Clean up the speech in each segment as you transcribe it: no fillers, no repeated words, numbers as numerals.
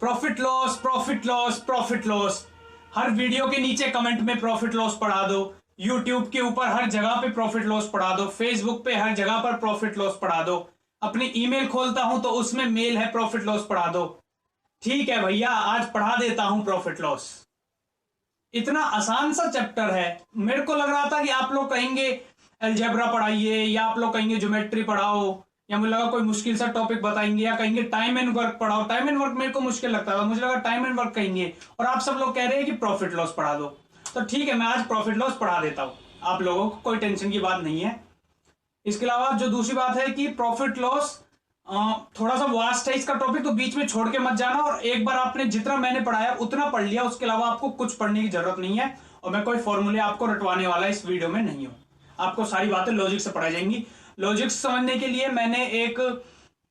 Profit loss profit loss profit loss, हर video के नीचे कमेंट में प्रॉफिट लॉस पढ़ा दो, यूट्यूब के ऊपर हर जगह पे प्रॉफिट लॉस पढ़ा दो, फेसबुक पे हर जगह पर प्रॉफिट लॉस पढ़ा दो, अपनी ईमेल खोलता हूं तो उसमें मेल है प्रॉफिट लॉस पढ़ा दो। ठीक है भैया, आज पढ़ा देता हूं प्रॉफिट लॉस। इतना आसान सा चैप्टर है। मेरे को लग रहा था कि आप लोग कहेंगे अलजेब्रा पढ़ाइए, या आप लोग कहेंगे ज्योमेट्री पढ़ाओ, या मुझे लगा कोई मुश्किल सा टॉपिक बताएंगे, या कहेंगे टाइम एंड वर्क पढ़ाओ। टाइम एंड वर्क मेरे को मुश्किल लगता था, मुझे लगा टाइम एंड वर्क कहेंगे, और आप सब लोग कह रहे हैं कि प्रॉफिट लॉस पढ़ा दो। तो ठीक है, मैं आज प्रॉफिट लॉस पढ़ा देता हूं आप लोगों को, कोई टेंशन की बात नहीं है। इसके अलावा जो दूसरी बात है कि प्रॉफिट लॉस थोड़ा सा वास्ट है इसका टॉपिक, तो बीच में छोड़ के मत जाना, और एक बार आपने जितना मैंने पढ़ाया उतना पढ़ लिया, उसके अलावा आपको कुछ पढ़ने की जरूरत नहीं है। और मैं कोई फॉर्मूले आपको रटवाने वाला इस वीडियो में नहीं हूं। आपको सारी बातें लॉजिक से पढ़ाई जाएंगी। लॉजिक समझने के लिए मैंने एक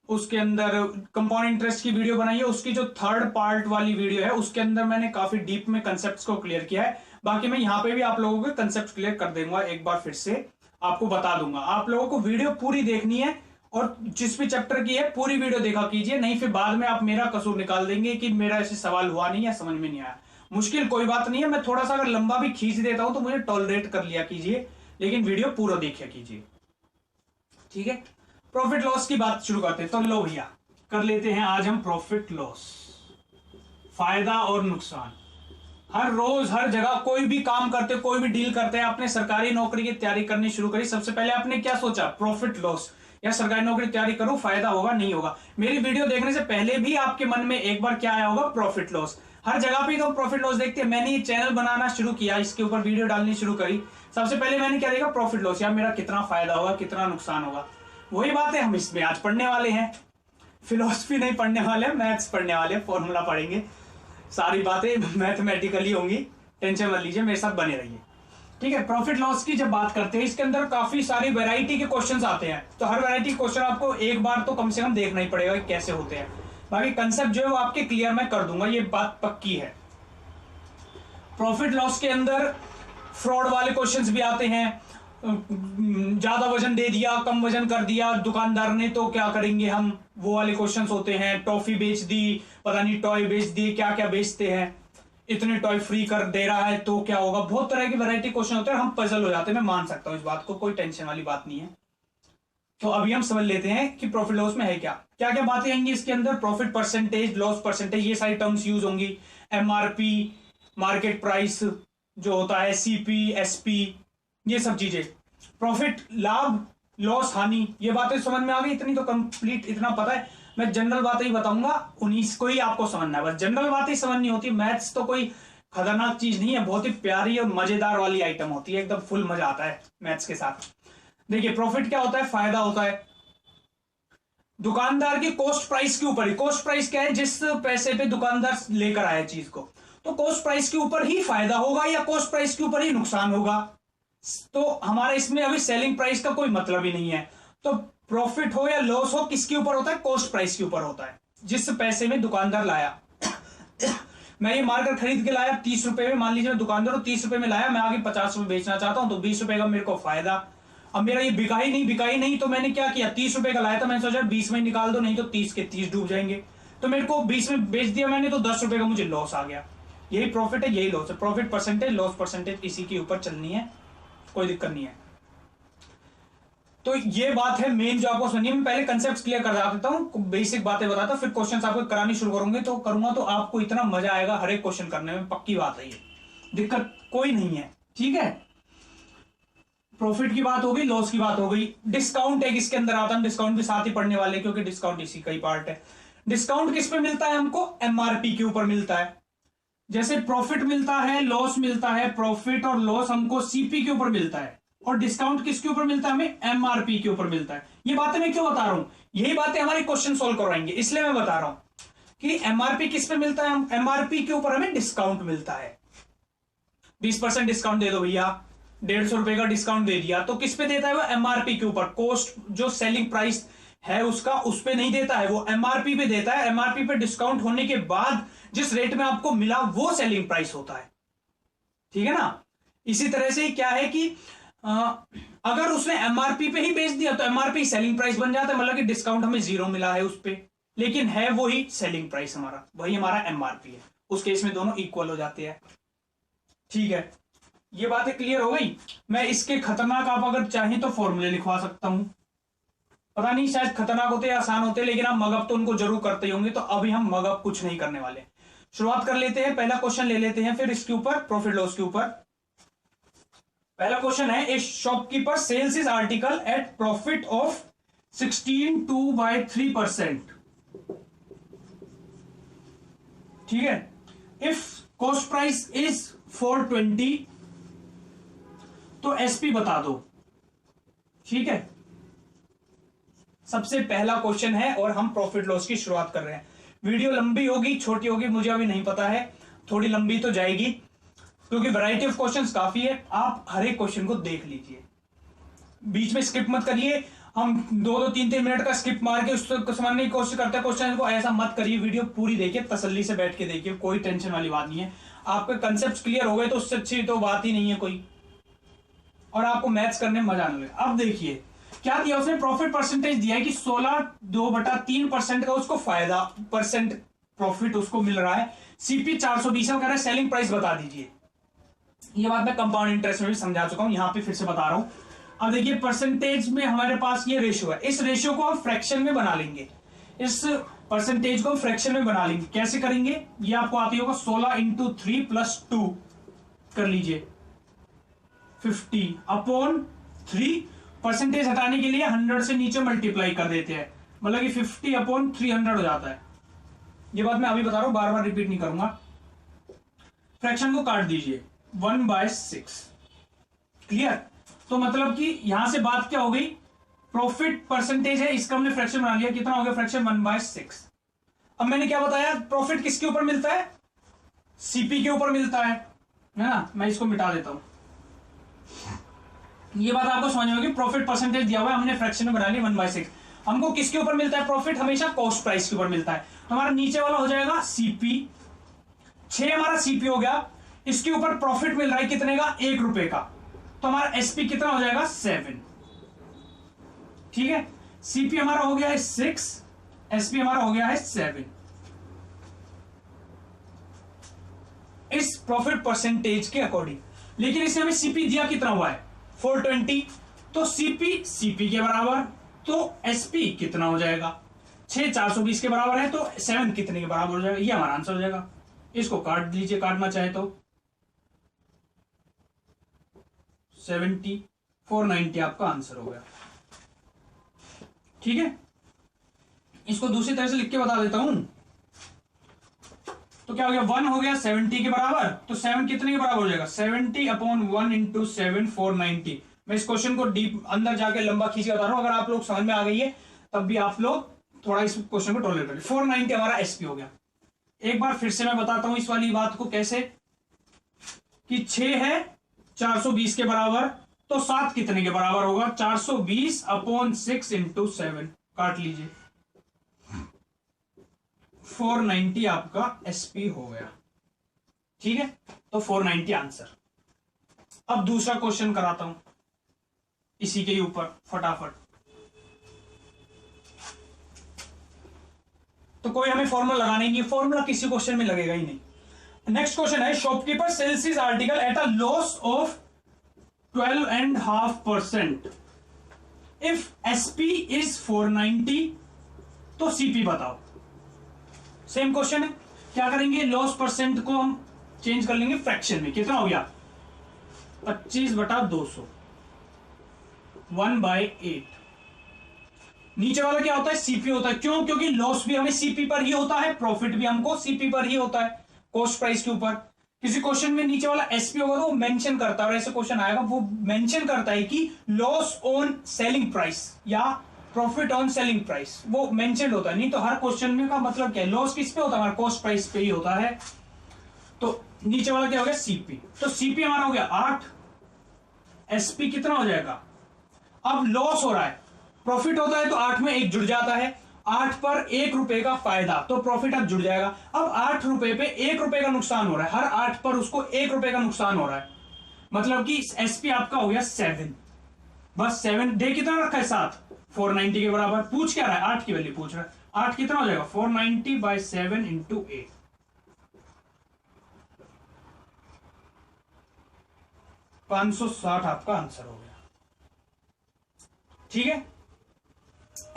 उसके अंदर कंपाउंड इंटरेस्ट की वीडियो बनाई है, उसकी जो थर्ड पार्ट वाली वीडियो है उसके अंदर मैंने काफी डीप में कंसेप्ट को क्लियर किया है। बाकी मैं यहाँ पे भी आप लोगों के कंसेप्ट क्लियर कर दूंगा, एक बार फिर से आपको बता दूंगा। आप लोगों को वीडियो पूरी देखनी है, और जिस भी चैप्टर की है पूरी वीडियो देखा कीजिए, नहीं फिर बाद में आप मेरा कसूर निकाल देंगे कि मेरा ऐसे सवाल हुआ नहीं या समझ में नहीं आया। मुश्किल कोई बात नहीं है, मैं थोड़ा सा अगर लंबा भी खींच देता हूं तो मुझे टॉलरेट कर लिया कीजिए, लेकिन वीडियो पूरा देखिए कीजिए। ठीक है, प्रॉफिट लॉस की बात शुरू करते हैं। तो लो भैया, कर लेते हैं आज हम प्रॉफिट लॉस, फायदा और नुकसान। हर रोज हर जगह कोई भी काम करते, कोई भी डील करते हैं, आपने सरकारी नौकरी की तैयारी करनी शुरू करी, सबसे पहले आपने क्या सोचा? प्रॉफिट लॉस, या सरकारी नौकरी तैयारी करूं, फायदा होगा नहीं होगा। मेरी वीडियो देखने से पहले भी आपके मन में एक बार क्या आया होगा? Profit loss. हर जगह पे तो प्रॉफिट लॉस देखते हैं। मैंने ये चैनल बनाना शुरू किया, इसके ऊपर वीडियो डालनी शुरू करी, सबसे पहले मैंने क्या देखा? प्रॉफिट लॉस, या मेरा कितना फायदा होगा, कितना नुकसान होगा। वही बातें हम इसमें आज पढ़ने वाले हैं। फिलोसफी नहीं पढ़ने वाले, मैथ्स पढ़ने वाले, फॉर्मूला पढ़ेंगे, सारी बातें मैथमेटिकली होंगी, टेंशन मत लीजिए, मेरे साथ बने रहिए। ठीक है, प्रॉफिट लॉस की जब बात करते हैं, इसके अंदर काफी सारी वैरायटी के क्वेश्चंस आते हैं, तो हर वैरायटी क्वेश्चन आपको एक बार तो कम से कम देखना ही पड़ेगा कि कैसे होते हैं। बाकी कंसेप्ट जो है वो आपके क्लियर मैं कर दूंगा, ये बात पक्की है। प्रॉफिट लॉस के अंदर फ्रॉड वाले क्वेश्चंस भी आते हैं, ज्यादा वजन दे दिया, कम वजन कर दिया दुकानदार ने, तो क्या करेंगे हम, वो वाले क्वेश्चंस होते हैं। टॉफी बेच दी, पता नहीं टॉय बेच दी, क्या क्या बेचते हैं, इतने टॉय फ्री कर दे रहा है तो क्या होगा। बहुत तरह की वैरायटी क्वेश्चन होते हैं, हम पजल हो जाते हैं, मैं मान सकता हूं इस बात को, कोई टेंशन वाली बात नहीं है। तो अभी हम समझ लेते हैं कि प्रॉफिट लॉस में है क्या क्या क्या बातें आएंगी इसके अंदर। प्रॉफिट परसेंटेज, लॉस परसेंटेज, ये सारी टर्म्स यूज होंगी। एमआरपी, मार्केट प्राइस जो होता है, सीपी, एसपी, ये सब चीजें। प्रॉफिट, लाभ, लॉस, हानि, ये बातें समझ में आ गई। इतनी तो कंप्लीट इतना पता है। मैं जनरल बातें ही बताऊंगा, 19 को ही आपको समझना है, बस जनरल बातें ही समझनी होती। मैथ्स तो कोई खतरनाक चीज नहीं है, बहुत ही प्यारी और मजेदार वाली आइटम होती है, एकदम फुल मजा आता है मैथ्स के साथ। देखिए, प्रॉफिट क्या होता है? फायदा होता है दुकानदार की कॉस्ट प्राइस के ऊपर ही। कॉस्ट प्राइस क्या है? जिस पैसे पे दुकानदार लेकर आया चीज को, तो कॉस्ट प्राइस के ऊपर ही फायदा होगा या कॉस्ट प्राइस के ऊपर ही नुकसान होगा। तो हमारा इसमें अभी सेलिंग प्राइस का कोई मतलब ही नहीं है। तो प्रॉफिट हो या लॉस हो, किसके ऊपर होता है? कॉस्ट प्राइस के ऊपर होता है, जिस पैसे में दुकानदार लाया। मैं ये मार्कर खरीद के लाया 30 रुपए में, मान लीजिए मैं दुकानदार हूं, 30 रुपए में लाया, मैं आगे 50 रुपए बेचना चाहता हूं, तो 20 रुपए का मेरे को फायदा। अब मेरा ये बिका ही नहीं, तो मैंने क्या किया? 30 रुपए का लाया था, मैंने सोचा 20 में निकाल दो, नहीं तो 30 के 30 डूब जाएंगे, तो मेरे को 20 में बेच दिया मैंने, तो 10 रुपए का मुझे लॉस आ गया। यही प्रॉफिट है, यही लॉस है। प्रॉफिट परसेंटेज, लॉस परसेंटेज, इसी के ऊपर चलनी है, कोई दिक्कत नहीं है। तो ये बात है मेन जो आपको समझनी है। मैं पहले कंसेप्ट क्लियर कर देता हूं, बेसिक बातें बताता हूं, फिर क्वेश्चंस आपको करानी शुरू करूंगा तो आपको इतना मजा आएगा हर एक क्वेश्चन करने में, पक्की बात है, ये दिक्कत कोई नहीं है। ठीक है, प्रॉफिट की बात हो गई, लॉस की बात हो गई। डिस्काउंट एक इसके अंदर आता है, डिस्काउंट भी साथ ही पढ़ने वाले, क्योंकि डिस्काउंट इसी का ही पार्ट है। डिस्काउंट किस पे मिलता है हमको? एमआरपी के ऊपर मिलता है। जैसे प्रॉफिट मिलता है, लॉस मिलता है, प्रॉफिट और लॉस हमको सीपी के ऊपर मिलता है, और डिस्काउंट किसके ऊपर मिलता है? हमें एमआरपी के ऊपर मिलता है। ये बातें मैं क्यों बता रहा हूं? यही बातें हमारे क्वेश्चन सॉल्व करवाएंगे, इसलिए मैं बता रहा हूं कि एमआरपी किस पे मिलता है। एमआरपी के ऊपर हमें डिस्काउंट मिलता है। 20% डिस्काउंट दे दो भैया, 150 रुपए का डिस्काउंट दे दिया, तो किस पे देता है वो? एमआरपी के ऊपर। कॉस्ट जो सेलिंग प्राइस है उसका, उस पे नहीं देता है, वो एमआरपी पे देता है। एमआरपी पे डिस्काउंट होने के बाद जिस रेट में आपको मिला वो सेलिंग प्राइस होता है। ठीक है ना? इसी तरह से क्या है कि अगर उसने एमआरपी पे ही बेच दिया तो एमआरपी सेलिंग प्राइस बन जाता है, मतलब कि डिस्काउंट हमें 0 मिला है उस पे, लेकिन है वही सेलिंग प्राइस, हमारा वही हमारा एमआरपी है। उस केस में दोनों इक्वल हो जाते हैं। ठीक है, ये बातें क्लियर हो गई। मैं इसके खतरनाक आप अगर चाहें तो फॉर्मूले लिखवा सकता हूं, पता नहीं शायद खतरनाक होते या आसान होते, लेकिन आप मगअप तो उनको जरूर करते ही होंगे। तो अभी हम मगअप कुछ नहीं करने वाले। शुरुआत कर लेते हैं, पहला क्वेश्चन ले लेते हैं, फिर इसके ऊपर प्रॉफिट लॉस के ऊपर। पहला क्वेश्चन है, a shopkeeper sells his article at profit of 16.2/3%। ठीक है, इफ कॉस्ट प्राइस इज 420 तो एसपी बता दो। ठीक है, सबसे पहला क्वेश्चन है और हम प्रॉफिट लॉस की शुरुआत कर रहे हैं। वीडियो लंबी होगी छोटी होगी मुझे अभी नहीं पता है, थोड़ी लंबी तो जाएगी क्योंकि वैरायटी ऑफ क्वेश्चंस काफी है। आप हर एक क्वेश्चन को देख लीजिए, बीच में स्किप मत करिए। हम 2-3 मिनट का स्किप मार के उसको समझने की कोशिश करते हैं क्वेश्चन को, ऐसा मत करिए। वीडियो पूरी देखिए, तसल्ली से बैठ के देखिए, कोई टेंशन वाली बात नहीं है। आपके कंसेप्ट क्लियर हो गए तो उससे अच्छी तो बात ही नहीं है कोई, और आपको मैथ्स करने में मजा आने लगे। अब देखिए क्या दिया उसने, प्रॉफिट परसेंटेज दिया है कि 16.2/3% का उसको फायदा परसेंट प्रॉफिट उसको मिल रहा है। सीपी 420 कह रहा है, सेलिंग प्राइस बता दीजिए। ये बात मैं कंपाउंड इंटरेस्ट में भी समझा चुका हूं, यहां पे फिर से बता रहा हूं। अब देखिए परसेंटेज में हमारे पास ये रेशियो है, इस रेशियो को हम फ्रैक्शन में बना लेंगे, इस परसेंटेज को हम फ्रैक्शन में बना लेंगे। कैसे करेंगे ये आपको आती होगा, 16 × 3 + 2 कर लीजिए, 50/3। परसेंटेज हटाने के लिए 100 से नीचे मल्टीप्लाई कर देते हैं, मतलब कि 50/300 हो जाता है। ये बात मैं अभी बता रहा हूं, बार बार रिपीट नहीं करूंगा। फ्रैक्शन को काट दीजिए 1/6। क्लियर? तो मतलब कि यहां से बात क्या हो गई, प्रॉफिट परसेंटेज है, इसका हमने फ्रैक्शन बना लिया। कितना हो गया फ्रैक्शन? 1/6। अब मैंने क्या बताया, प्रॉफिट किसके ऊपर मिलता है? सीपी के ऊपर मिलता है ना। मैं इसको मिटा देता हूं, ये बात आपको समझ में होगी। प्रॉफिट परसेंटेज दिया हुआ है, हमने फ्रैक्शन में बना लिया 1/6। हमको किसके ऊपर मिलता है प्रॉफिट? हमेशा कॉस्ट प्राइस के ऊपर मिलता है। तो हमारा नीचे वाला हो जाएगा सीपी, 6 हमारा सीपी हो गया। इसके ऊपर प्रॉफिट मिल रहा है कितने का? 1 रुपए का। तो हमारा एसपी कितना हो जाएगा? 7। ठीक है, सीपी हमारा हो गया है 6, एसपी हमारा हो गया है 7। इस प्रॉफिट परसेंटेज के अकॉर्डिंग। लेकिन इसने हमें सीपी दिया कितना हुआ है? 420। तो सीपी के बराबर, तो एसपी कितना हो जाएगा? 6 420 के बराबर है, तो 7 कितने के बराबर हो जाएगा? ये हमारा आंसर हो जाएगा। इसको काट लीजिए, काटना चाहे तो 70, 490 आपका आंसर हो गया। ठीक है, इसको दूसरी तरह से लिख के बता देता हूं। तो क्या हो गया? 1 हो गया 70 के बराबर, तो 7 कितने के बराबर हो जाएगा? 70/1 × 7 490। मैं इस क्वेश्चन को डीप अंदर जाके लंबा खींच के बता रहा हूं, अगर आप लोग समझ में आ गई है तब भी आप लोग थोड़ा इस क्वेश्चन को टॉलरेट करिए। 490 हमारा एसपी हो गया। एक बार फिर से मैं बताता हूं इस वाली बात को कैसे, कि 6 है 420 के बराबर, तो 7 कितने के बराबर होगा? 420/6 × 7। काट लीजिए, 490 आपका एसपी हो गया। ठीक है, तो 490 आंसर। अब दूसरा क्वेश्चन कराता हूं इसी के ऊपर फटाफट। तो कोई हमें फॉर्मूला लगाना ही नहीं, फॉर्मूला किसी क्वेश्चन में लगेगा ही नहीं। नेक्स्ट क्वेश्चन है, shopkeeper sells his article at a loss of 12.5%। If SP is 490 तो सीपी बताओ। सेम क्वेश्चन है, क्या करेंगे? लॉस परसेंट को हम चेंज कर लेंगे फ्रैक्शन में। कितना हो गया? 25/200, 1/8। नीचे वाला क्या होता है? सीपी होता है। क्यों? क्योंकि लॉस भी हमें सीपी पर ही होता है, प्रॉफिट भी हमको सीपी पर ही होता है, कॉस्ट प्राइस के ऊपर। किसी क्वेश्चन में नीचे वाला एसपी होगा तो वो मेंशन करता है, और ऐसे क्वेश्चन आएगा वो मेंशन करता है कि लॉस ऑन सेलिंग प्राइस या प्रॉफिट ऑन सेलिंग प्राइस, वो मेंशन होता है। नहीं तो हर क्वेश्चन में का मतलब क्या है? लॉस किस पे होता है? हमारा कॉस्ट प्राइस पे ही होता है। तो नीचे वाला क्या हो गया? सीपी। तो सीपी हमारा हो गया 8, एसपी कितना हो जाएगा? अब लॉस हो रहा है, प्रॉफिट होता है तो 8 में 1 जुड़ जाता है, 8 पर 1 रुपए का फायदा, तो प्रॉफिट अब जुड़ जाएगा। अब 8 रुपए पे 1 रुपए का नुकसान हो रहा है, हर 8 पर उसको 1 रुपए का नुकसान हो रहा है, मतलब कि एसपी आपका हो गया 7। बस 7 डे कितना रखा है? 7, 490 के बराबर। पूछ क्या रहा है? 8 की वैल्यू पूछ रहा है, 8 कितना हो जाएगा 490/7 इंटू 8, 560 आपका आंसर हो गया। ठीक है,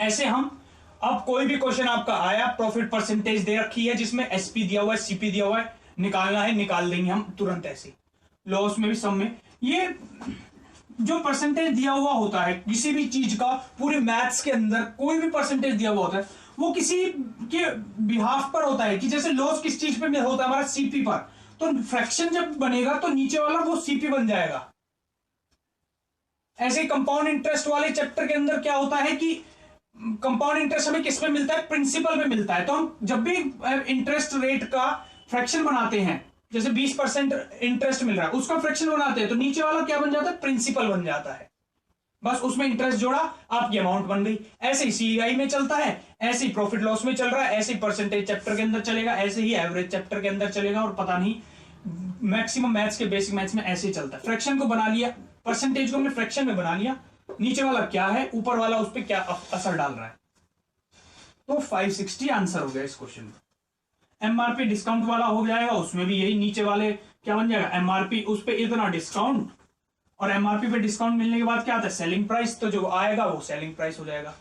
ऐसे हम, अब कोई भी क्वेश्चन आपका आया, प्रॉफिट परसेंटेज दे रखी है जिसमें एसपी दिया हुआ है, सीपी दिया हुआ है, निकालना है निकाल देंगे हम तुरंत ऐसे। लॉस में भी, सब में, ये जो परसेंटेज दिया हुआ होता है किसी भी चीज का, पूरे मैथ्स के अंदर कोई भी परसेंटेज दिया हुआ होता है वो किसी के बिहाफ पर होता है, कि जैसे लॉस किस चीज पे होता है हमारा, सीपी पर, तो फ्रैक्शन जब बनेगा तो नीचे वाला वो सीपी बन जाएगा। ऐसे कंपाउंड इंटरेस्ट वाले चैप्टर के अंदर क्या होता है कि कंपाउंड इंटरेस्ट हमें किस पे मिलता है, प्रिंसिपल पे मिलता है। तो हम जब भी इंटरेस्ट रेट का फ्रैक्शन बनाते हैं, जैसे 20% इंटरेस्ट मिल रहा है उसका फ्रैक्शन बनाते हैं, तो नीचे वाला क्या बन जाता है, प्रिंसिपल बन जाता है। बस उसमें इंटरेस्ट जोड़ा, आपकी अमाउंट बन गई। ऐसे ही सीआई में चलता है, ऐसे ही प्रॉफिट लॉस में चल रहा है, ऐसे ही परसेंटेज चैप्टर के अंदर चलेगा, ऐसे ही एवरेज चैप्टर के अंदर चलेगा, और पता नहीं मैक्सिमम मैथ्स के बेसिक मैथ्स में ऐसे ही चलता है। फ्रैक्शन को बना लिया, परसेंटेज को हमने फ्रैक्शन में बना लिया, नीचे वाला क्या है, ऊपर वाला उस पर क्या असर डाल रहा है। तो 560 आंसर हो गया इस क्वेश्चन में। एमआरपी डिस्काउंट वाला हो जाएगा, उसमें भी यही नीचे वाले क्या बन जाएगा, एमआरपी उस पर इतना डिस्काउंट, और एमआरपी पे डिस्काउंट मिलने के बाद क्या आता है, सेलिंग प्राइस, तो जो आएगा वो सेलिंग प्राइस हो जाएगा।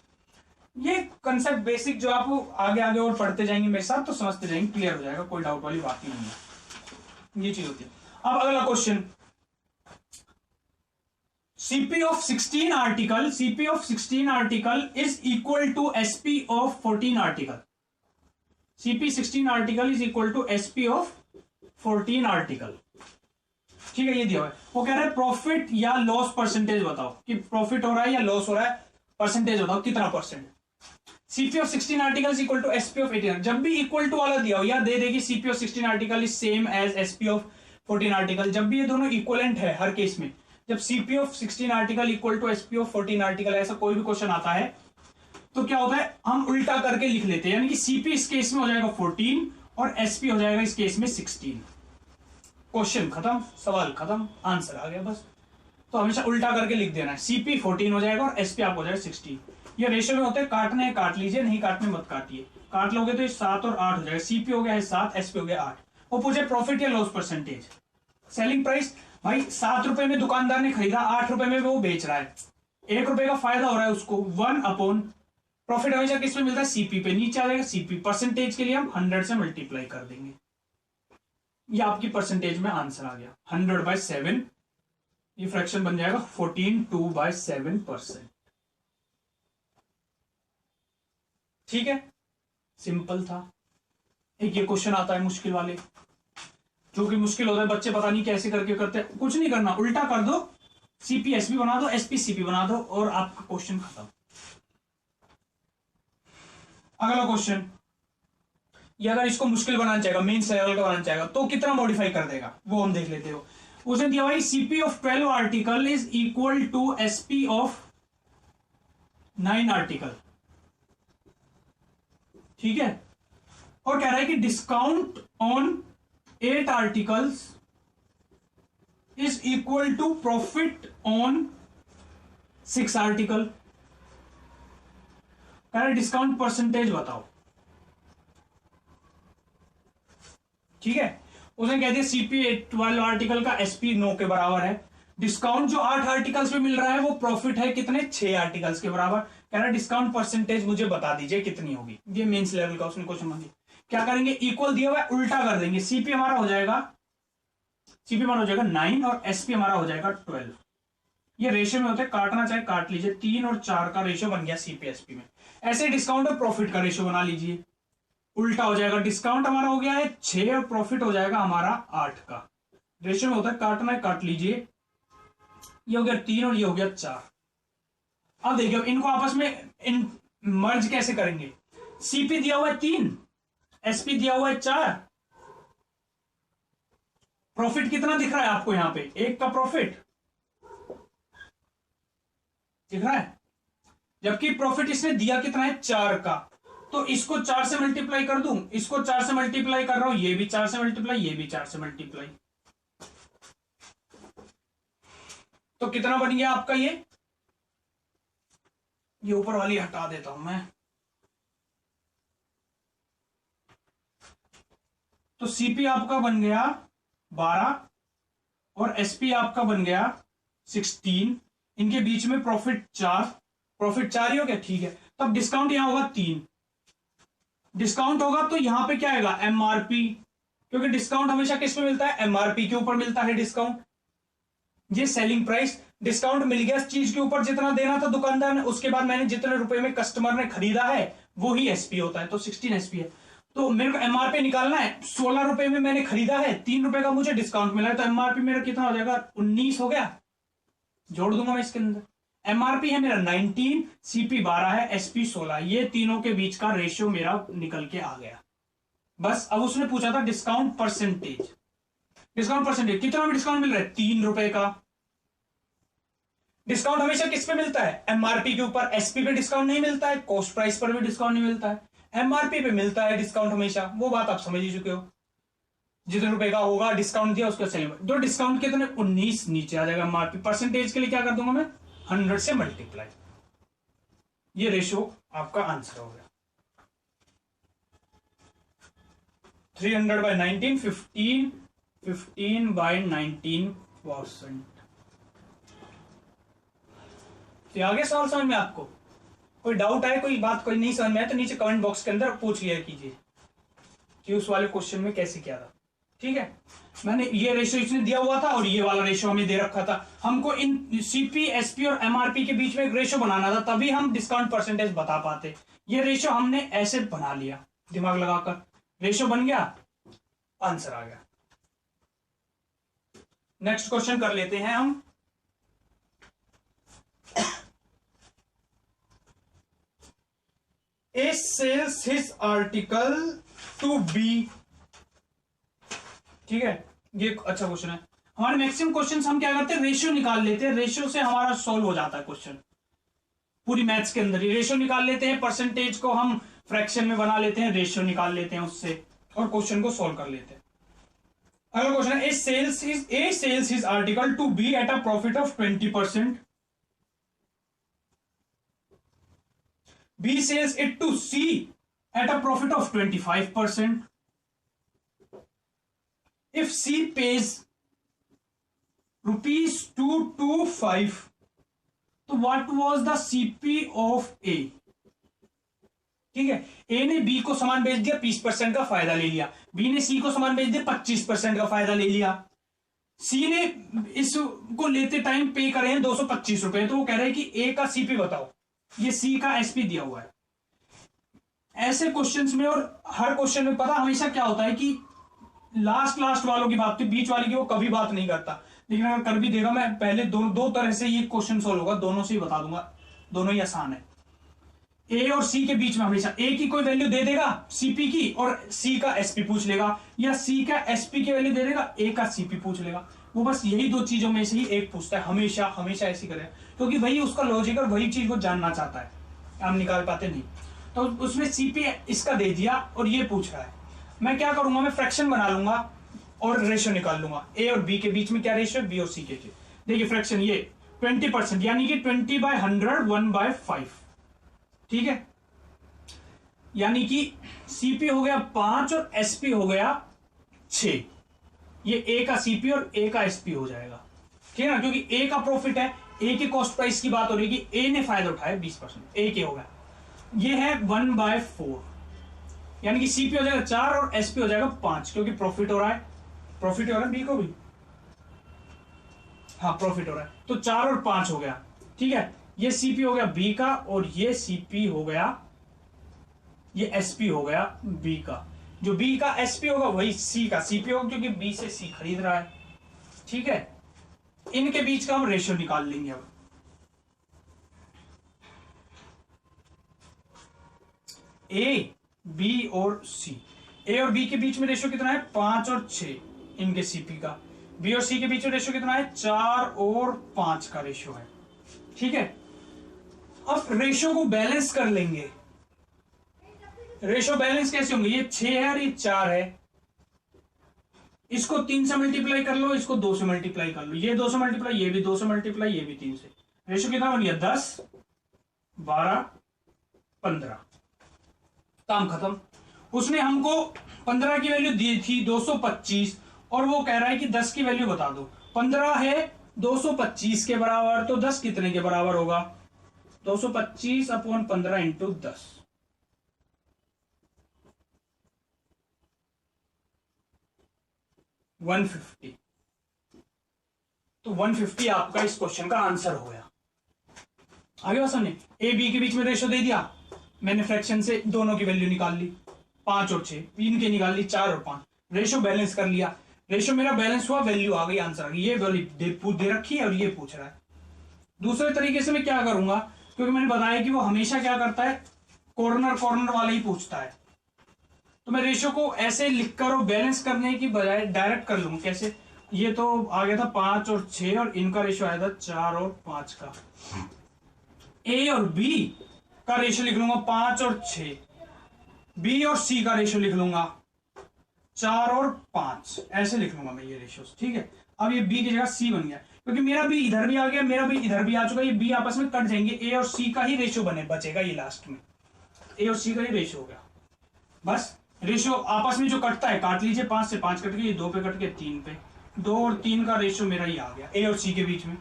ये कंसेप्ट बेसिक जो आप आगे आगे और पढ़ते जाएंगे मेरे साथ तो समझते जाएंगे, क्लियर हो जाएगा, कोई डाउट वाली बात ही नहीं है, ये चीज होती है। अब अगला question, CP of 16 article, CP of 16 article is equal to SP of 14 article. CP 16 article is equal to SP of 14 article. ठीक है, ये दिया हुआ है। वो कह रहा है प्रॉफिट या लॉस परसेंटेज बताओ, कि प्रॉफिट हो रहा है या लॉस हो रहा है, परसेंटेज बताओ कितना percent. CP of 16 article is equal to SP of 18। जब भी इक्वल टू वाला दिया हो या दे देगी CP of 16 article is same as SP of 14 article, जब भी ये दोनों इक्वलेंट है हर केस में, जब CP of 16 article equal to SP of 14 article, ऐसा कोई भी क्वेश्चन आता है तो क्या होता है, हम उल्टा करके लिख लेते हैं, यानी कि CP इस केस में हो जाएगा 14 और SP हो जाएगा इस केस में 16। क्वेश्चन खत्म, सवाल खत्म, आंसर आ गया बस। तो हमेशा उल्टा करके लिख देना है, CP 14 हो जाएगा और SP आपको हो जाएगा 16। ये रेशियो में होते हैं, काटने हैं काट लीजिए, नहीं काटने मत काटिए, काट लोगे तो 7 और 8 हो जाएगा, CP हो गया है 7, SP हो गया 8। वो पूछे प्रॉफिट या लॉस परसेंटेज, सेलिंग प्राइस, भाई 7 रुपए में दुकानदार ने खरीदा, 8 रुपए में वो बेच रहा है, 1 रुपए का फायदा हो रहा है उसको, 1 अपॉन प्रॉफिट हमेशा किस पे मिलता है, सीपी पे, नीचे आ जाएगा सीपी, परसेंटेज के लिए हम 100 से मल्टीप्लाई कर देंगे, ये आपकी परसेंटेज में आंसर आ गया 100/7, ये फ्रैक्शन बन जाएगा 14/2/7%। ठीक है, सिंपल था। एक ये क्वेश्चन आता है मुश्किल वाले, जो कि मुश्किल होता है, बच्चे पता नहीं कैसे करके करते हैं, कुछ नहीं करना, उल्टा कर दो, सीपी एसपी बना दो, एसपी सीपी बना दो और आपका क्वेश्चन खत्म। अगला क्वेश्चन, ये अगर इसको मुश्किल बनाना चाहेगा, मेन लेवल का बनाना चाहेगा तो कितना मॉडिफाई कर देगा वो हम देख लेते हो। उसने दिया भाई CP of 12 article is equal to SP of 9 article, ठीक है, और कह रहा है कि discount on 8 articles is equal to profit on 6 article. कह रहा है डिस्काउंट परसेंटेज बताओ, ठीक है। उसने कह दिया सीपी 12 आर्टिकल का एसपी 9 के बराबर है, डिस्काउंट जो 8 आर्टिकल्स पे मिल रहा है वो प्रॉफिट है कितने, 6 आर्टिकल्स के बराबर। कह रहा है डिस्काउंट परसेंटेज मुझे बता दीजिए कितनी होगी। ये मेंस लेवल का उसने क्वेश्चन मांगी। क्या करेंगे, इक्वल दिया हुआ है, उल्टा कर देंगे, सीपी हमारा हो जाएगा, सीपी हमारा हो जाएगा 9 और एसपी हमारा हो जाएगा 12। ये रेशियो में होते हैं, काटना चाहे काट लीजिए, 3 और 4 का रेशियो बन गया सीपी एसपी में। ऐसे डिस्काउंट और प्रॉफिट का रेशियो बना लीजिए, उल्टा हो जाएगा, डिस्काउंट हमारा हो गया है 6 और प्रॉफिट हो जाएगा हमारा 8 का। रेशियो में होता है, काटना है काट लीजिए, ये हो गया 3 और ये हो गया 4। अब देखिए इनको आपस में मर्ज कैसे करेंगे, सीपी दिया हुआ है 3, एसपी दिया हुआ है 4, प्रॉफिट कितना दिख रहा है आपको यहां पे, 1 का प्रॉफिट दिख रहा है, जबकि प्रॉफिट इसने दिया कितना है 4 का। तो इसको 4 से मल्टीप्लाई कर दूं, इसको 4 से मल्टीप्लाई कर रहा हूं, ये भी 4 से मल्टीप्लाई, ये भी 4 से मल्टीप्लाई, तो कितना बन गया आपका, ये ऊपर वाली हटा देता हूं मैं, तो सीपी आपका बन गया 12 और एसपी आपका बन गया 16। इनके बीच में प्रॉफिट 4 ही हो गया, ठीक है। तब डिस्काउंट यहां होगा 3। डिस्काउंट होगा तो यहां पे क्या आएगा, एमआरपी, क्योंकि डिस्काउंट हमेशा किस पे मिलता है, एमआरपी के ऊपर मिलता है डिस्काउंट। ये सेलिंग प्राइस, डिस्काउंट मिल गया चीज के ऊपर जितना देना था दुकानदार ने, उसके बाद मैंने जितने रुपए में कस्टमर ने खरीदा है वो ही एसपी होता है, तो 16 एसपी है। तो मेरे को एमआरपी निकालना है, 16 रुपए में मैंने खरीदा है, 3 रुपए का मुझे डिस्काउंट मिला है, तो एमआरपी मेरा कितना हो जाएगा, 19 हो गया। जोड़ दूंगा मैं इसके अंदर, एमआरपी है मेरा 19, सीपी 12 है, एसपी 16, ये तीनों के बीच का रेशियो मेरा निकल के आ गया। बस अब उसने पूछा था डिस्काउंट परसेंटेज। डिस्काउंट परसेंटेज कितना में डिस्काउंट मिल रहा है, 3 रुपए का। डिस्काउंट हमेशा किस पे मिलता है, एमआरपी के ऊपर। एसपी पे डिस्काउंट नहीं मिलता है, कॉस्ट प्राइस पर भी डिस्काउंट नहीं मिलता है, एमआरपी पे मिलता है डिस्काउंट हमेशा। वो बात आप समझ ही चुके हो, जितने रुपए का होगा डिस्काउंट दिया उसका सेलिंग। जो डिस्काउंट कितने, 19 नीचे आ जाएगा एमआरपी। परसेंटेज के लिए क्या कर दूंगा मैं, 100 से मल्टीप्लाई। ये रेशियो आपका आंसर हो गया। 300/19, 15/19%। तो आगे सवाल समझ में आपको कोई डाउट है, कोई बात कोई नहीं समझ में आए तो नीचे कमेंट बॉक्स के अंदर पूछ लिया कीजिए कि उस वाले क्वेश्चन में कैसे किया था, ठीक है। मैंने ये रेशियो इसने दिया हुआ था और ये वाला रेशियो हमें दे रखा था। हमको इन सीपी, एसपी और एमआरपी के बीच में एक रेशियो बनाना था, तभी हम डिस्काउंट परसेंटेज बता पाते। ये रेशियो हमने ऐसे बना लिया, दिमाग लगाकर रेशियो बन गया, आंसर आ गया। नेक्स्ट क्वेश्चन कर लेते हैं हम। A sells his article to B, ठीक है। ये अच्छा क्वेश्चन है। हमारे मैक्सिमम क्वेश्चंस हम क्या करते हैं, रेशियो निकाल लेते हैं, रेशियो से हमारा सॉल्व हो जाता है क्वेश्चन। पूरी मैथ्स के अंदर ही रेशियो निकाल लेते हैं, परसेंटेज को हम फ्रैक्शन में बना लेते हैं, रेशियो निकाल लेते हैं उससे और क्वेश्चन को सॉल्व कर लेते हैं। अगला क्वेश्चन है, A sells his article to B at a profit of 20%. B sells it to C at a profit of 25%. If C pays ₹225, तो what was the CP of A? ठीक है, A ने B को सामान बेच दिया, 20% का फायदा ले लिया। B ने C को सामान बेच दिया, 25% का फायदा ले लिया। C ने इसको लेते टाइम पे करे हैं 225 रुपए, तो वो कह रहे हैं कि A का CP बताओ। ये सी का एसपी दिया हुआ है। ऐसे क्वेश्चंस में और हर क्वेश्चन में पता हमेशा क्या होता है कि लास्ट वालों की बात, बीच वाले की वो कभी बात नहीं करता, लेकिन अगर कर भी देगा, मैं पहले दो तरह से ये क्वेश्चन सॉल्व होगा, दोनों से ही बता दूंगा, दोनों ही आसान है। ए और सी के बीच में हमेशा ए की कोई वैल्यू दे देगा सीपी की और सी का एसपी पूछ लेगा, या सी का एसपी की वैल्यू दे देगा, ए का सीपी पूछ लेगा। वो बस यही दो चीजों में से ही एक पूछता है, हमेशा हमेशा ऐसी करेगा, क्योंकि वही उसका लॉजिक और वही चीज वो जानना चाहता है, हम निकाल पाते नहीं। तो उसमें सीपी इसका दे दिया और ये पूछ रहा है, मैं क्या करूंगा, मैं फ्रैक्शन बना लूंगा और रेशियो निकाल लूंगा। ए और बी के बीच में क्या रेशियो, बी और सी के। देखिए फ्रैक्शन ये 20%, यानी कि 20/100 1/5, ठीक है। यानी कि सीपी हो गया 5 और एसपी हो गया 6। ये ए का सीपी और ए का एसपी हो जाएगा, ठीक है ना, क्योंकि ए का प्रॉफिट है, ए के कॉस्ट प्राइस की बात हो रही है कि ए ने फायदा उठाया 20%, ए के हो गया। ये है 1/4, यानी कि सीपी हो जाएगा 4 और एसपी हो जाएगा 5, क्योंकि प्रॉफिट हो रहा है, प्रॉफिट हो रहा है बी को भी, हाँ प्रॉफिट हो रहा है, तो 4 और 5 हो गया, ठीक है। ये सीपी हो गया बी का और ये सीपी हो गया, ये एसपी हो गया बी का। जो बी का एसपी होगा वही सी का सीपी होगा, क्योंकि बी से सी खरीद रहा है, ठीक है। इनके बीच का हम रेशियो निकाल लेंगे अब। ए, बी और सी, ए और बी के बीच में रेशियो कितना है, 5 और 6 इनके सीपी का। बी और सी के बीच में रेशियो कितना है, 4 और 5 का रेशियो है, ठीक है। अब रेशियो को बैलेंस कर लेंगे। रेशियो बैलेंस कैसे होंगे, ये 6 है और ये 4 है, इसको 3 से मल्टीप्लाई कर लो, इसको 2 से मल्टीप्लाई कर लो, ये 2 से मल्टीप्लाई, ये भी 2 से मल्टीप्लाई, ये भी 3 से। रेशियो कितना बन गया, 10, 12, 15, काम खत्म। उसने हमको 15 की वैल्यू दी थी 225 और वो कह रहा है कि 10 की वैल्यू बता दो। 15 है 225 के बराबर, तो 10 कितने के बराबर होगा? 225 अपॉन 15 इंटू 10, 150। तो 150 आपका इस क्वेश्चन का आंसर हो गया। आगे बात समझे? ए बी के बीच में रेशो दे दिया, मैंने फ्रैक्शन से दोनों की वैल्यू निकाल ली, 5 और 6, 3 के निकाल ली, 4 और 5, रेशो बैलेंस कर लिया, रेशो मेरा बैलेंस हुआ, वैल्यू आ गई, आंसर आ गई। ये वैल्यू दे रखी है और ये पूछ रहा है। दूसरे तरीके से मैं क्या करूंगा, क्योंकि मैंने बताया कि वो हमेशा क्या करता है, कॉर्नर कॉर्नर वाला ही पूछता है, तो मैं रेशो को ऐसे लिखकर और बैलेंस करने की बजाय डायरेक्ट कर लूंगा। कैसे? ये तो आ गया था 5 और 6 और इनका रेशो आया था 4 और 5 का। ए और बी का रेशो लिख लूंगा 5 और 6, बी और सी का रेशो लिख लूंगा 4 और 5, ऐसे लिख लूंगा मैं ये रेशियोस। ठीक है, अब ये बी की जगह सी बन गया, क्योंकि मेरा बी इधर भी आ गया, मेरा बी इधर भी आ चुका, ये बी आपस में कट जाएंगे, ए और सी का ही रेशियो बचेगा, ये लास्ट में ए और सी का ही रेशियो हो गया। बस रेशियो आपस में जो कटता है काट लीजिए, 5 से 5 कट गया, ये 2 पे कट गया, 3 पे, 2 और 3 का रेशियो मेरा ये आ गया ए और सी के बीच में।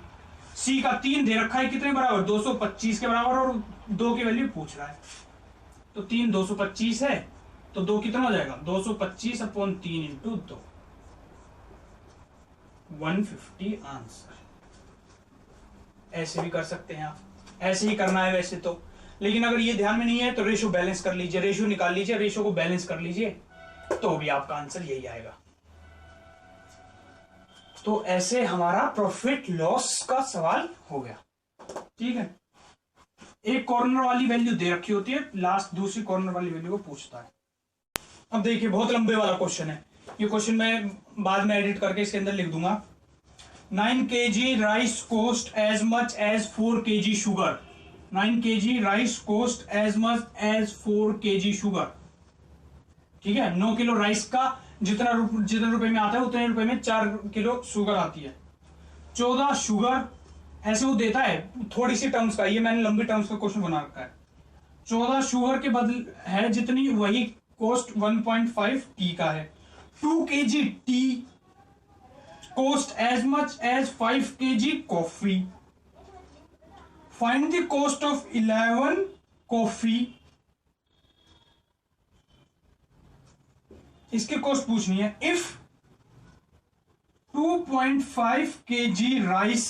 सी का 3 दे रखा है, कितने बराबर? 225 के बराबर, और 2 की वैल्यू पूछ रहा है, तो 3 225 है, तो 2 कितना हो जाएगा? 225 अपॉन 3 इंटू 2, 150 आंसर। ऐसे भी कर सकते हैं आप, ऐसे ही करना है वैसे तो, लेकिन अगर ये ध्यान में नहीं है तो रेशो बैलेंस कर लीजिए, रेशो निकाल लीजिए, रेशो को बैलेंस कर लीजिए, तो भी आपका आंसर यही आएगा। तो ऐसे हमारा प्रॉफिट लॉस का सवाल हो गया। ठीक है, एक कॉर्नर वाली वैल्यू दे रखी होती है, लास्ट दूसरी कॉर्नर वाली वैल्यू को पूछता है। अब देखिए, बहुत लंबे वाला क्वेश्चन है ये, क्वेश्चन मैं बाद में एडिट करके इसके अंदर लिख दूंगा। 9 kg rice cost as much as 4 kg sugar. 9 kg rice cost as much as 4 kg sugar. ठीक है, 9 किलो राइस का जितने रुपए में आता है उतने रुपए में 4 किलो शुगर आती है। 14 शुगर, ऐसे वो देता है थोड़ी सी टर्म्स का, ये मैंने लंबी टर्म्स का क्वेश्चन बना रखा है। 14 शुगर के बदल है जितनी, वही कोस्ट 1.5 टी का है। 2 kg tea cost as much as 5 kg coffee. Find the cost of 11 coffee. इसकी कॉस्ट पूछनी है। If 2.5 kg rice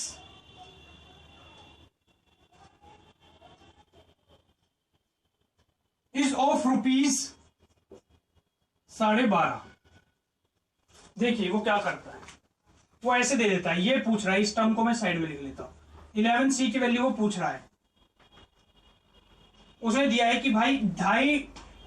is of rupees 12.5। देखिए वो क्या करता है, वो ऐसे दे देता है, ये पूछ रहा है, इस टर्म को मैं साइड में लिख लेता हूं। 11C की वैल्यू वो पूछ रहा है, उसने दिया है कि भाई 2.5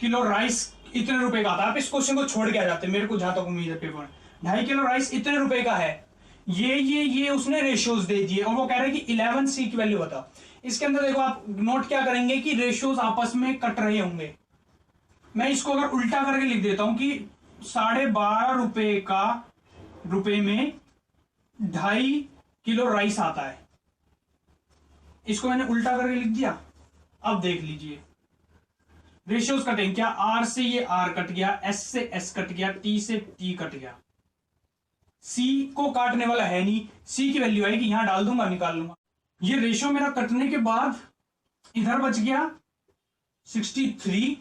किलो राइस इतने रुपए का आता है। आप इस क्वेश्चन को छोड़ के आ जाते हैं, मेरे को जहां तक उम्मीद है पेपर में 2.5 किलो राइस इतने रुपए का है, ये उसने रेशियोज दे दिए, और वो कह रहे हैं कि 11C की वैल्यू बताओ। इसके अंदर देखो, आप नोट क्या करेंगे कि रेशियोज आपस में कट रहे होंगे। मैं इसको अगर उल्टा करके लिख देता हूं कि 12.5 रुपए में 2.5 किलो राइस आता है, इसको मैंने उल्टा करके लिख दिया। अब देख लीजिए रेशियोज कटेंगे क्या, आर से ये आर कट गया, एस से एस कट गया, टी से टी कट गया, सी को काटने वाला है नहीं, सी की वैल्यू आएगी, यहां डाल दूंगा, निकाल लूंगा। ये रेशियो मेरा कटने के बाद इधर बच गया 63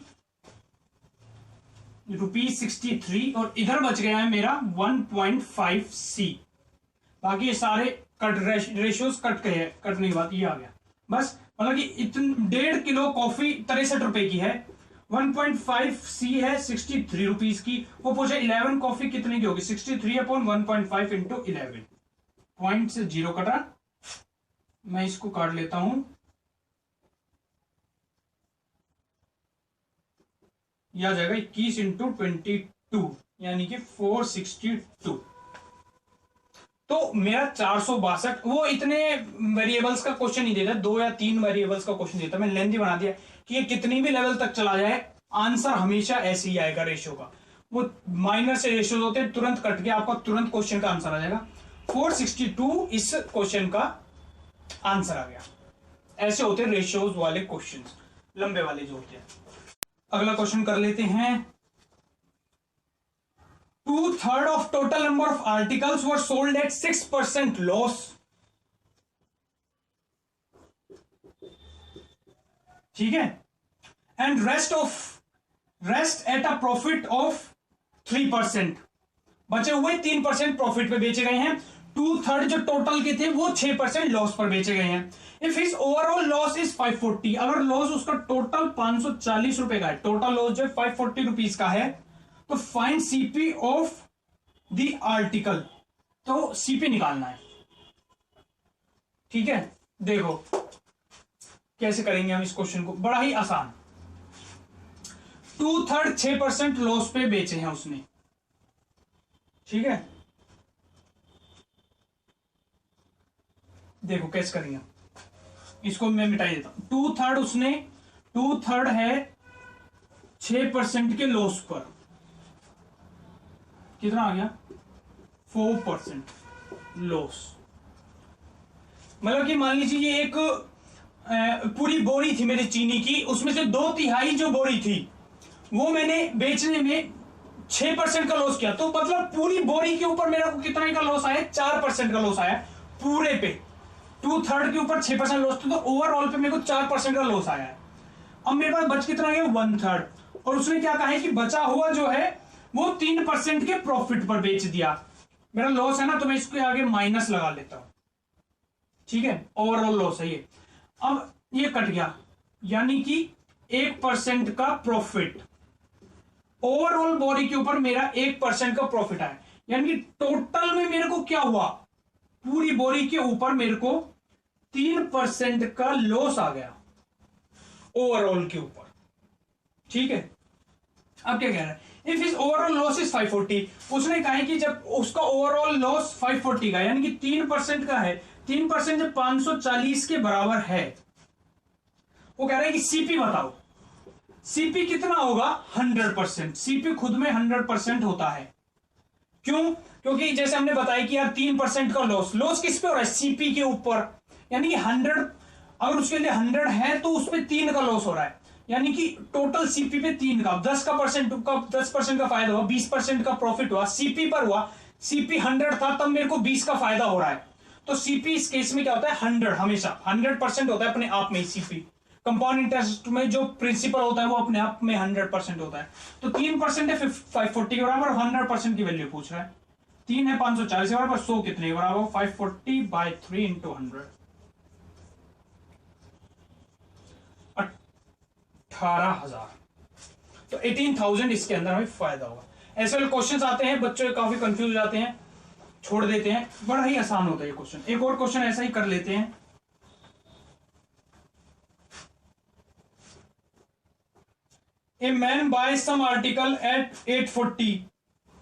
रुपीज 63, और इधर बच गया है मेरा 1.5C। बाकी ये सारे रेशियोज कट गए, कटने के बाद ये आ गया। बस मतलब कि इतने 1.5 किलो कॉफी 63 रुपए की है, 1.5C है 63 रुपीज की। वो पूछे 11 कॉफी कितने की होगी, 63 अपॉन 1.5 इंटू 11, पॉइंट से 0 कटा, मैं इसको काट लेता हूं, यह आ जाएगा 21 इंटू 22, यानी कि 462। तो मेरा 462, वो इतने वेरिएबल्स का क्वेश्चन नहीं देता, 2 या 3 वेरिएबल्स का क्वेश्चन देता। मैंने लेंथी बना दिया कि ये कितनी भी लेवल तक चला जाए आंसर हमेशा ऐसे ही आएगा रेशियो का। वो माइनर से रेशियोज होते हैं, तुरंत कट के आपका तुरंत क्वेश्चन का आंसर आ जाएगा। 462 इस क्वेश्चन का आंसर आ गया। ऐसे होते हैं रेशियोज वाले क्वेश्चंस, लंबे वाले जो होते हैं। अगला क्वेश्चन कर लेते हैं। 2/3 of total number of articles were sold at 6% loss. ठीक है, and rest at a profit of 3%. बचे हुए 3% प्रॉफिट पे बेचे गए हैं. 2/3 जो टोटल के थे वो 6% लॉस पर बेचे गए हैं. If his overall loss is 540, अगर लॉस उसका टोटल 540 रुपए का है, टोटल लॉस जो 540 रुपीज का है, तो find CP of the article. तो सीपी निकालना है. ठीक है, देखो कैसे करेंगे हम इस क्वेश्चन को, बड़ा ही आसान. 2/3 6% लॉस पे बेचे हैं उसने. ठीक है, देखो कैसे करेंगे, इसको मैं मिटा देता हूं. 2/3 है 6% के लॉस पर, कितना आ गया 4% लॉस. मतलब कि मान लीजिए ये एक पूरी बोरी थी मेरी चीनी की, उसमें से 2/3 जो बोरी थी वो मैंने बेचने में 6% का लॉस किया. तो मतलब पूरी बोरी के ऊपर मेरा को कितना का लॉस आया, 4% का लॉस आया पूरे पे. 2/3 के ऊपर 6% लॉस था, तो ओवरऑल पे मेरे को 4% का लॉस आया है. अब मेरे पास बच कितना गया 1/3. और उसने क्या कहा है कि बचा हुआ जो है वो 3% के प्रॉफिट पर बेच दिया. मेरा लॉस है ना, तो मैं इसके आगे माइनस लगा लेता हूं. ठीक है, ओवरऑल लॉस है ये. अब ये कट गया, यानी कि 1% का प्रॉफिट. ओवरऑल बोरी के ऊपर मेरा 1% का प्रॉफिट आया, यानी कि टोटल में मेरे को क्या हुआ, पूरी बोरी के ऊपर मेरे को 3% का लॉस आ गया ओवरऑल के ऊपर. ठीक है, अब क्या कह रहा है, if his overall loss is 540, उसने कहा है कि जब उसका ओवरऑल लॉस 540 का यानी कि 3% का है, 3% जब 540 के बराबर है, वो कह रहा है कि सीपी बताओ. सीपी कितना होगा 100%. सीपी खुद में 100% होता है. क्यों, क्योंकि जैसे हमने बताया कि यार 3% का लॉस किस पे हो रहा है, सीपी के ऊपर. यानी कि 100, अगर उसके लिए 100 है तो उस पे 3 का लॉस हो रहा है, यानी कि टोटल सीपी पे 3 का 10% का फायदा हुआ, 20% का प्रॉफिट हुआ सीपी पर हुआ. सीपी 100 था तब मेरे को 20 का फायदा हो रहा है. तो सीपी इस केस में क्या होता है 100, हमेशा 100% होता है अपने आप में. सीपी कंपाउंड इंटरेस्ट में जो प्रिंसिपल होता है वो अपने आप में 100% होता है. तो 3% है 540 के बराबर, 100% की वैल्यू पूछ रहा है. 3 है 540 के बराबर, 100 कितने के बराबर, 540/3 इंटू 100, 18,000. तो 18,000 इसके अंदर हमें फायदा होगा. ऐसे वाले क्वेश्चंस आते हैं, बच्चे काफी कंफ्यूज हो जाते हैं, छोड़ देते हैं. बड़ा ही आसान होता है ये क्वेश्चन. एक और क्वेश्चन ऐसा ही कर लेते हैं. A man buy some article at 840,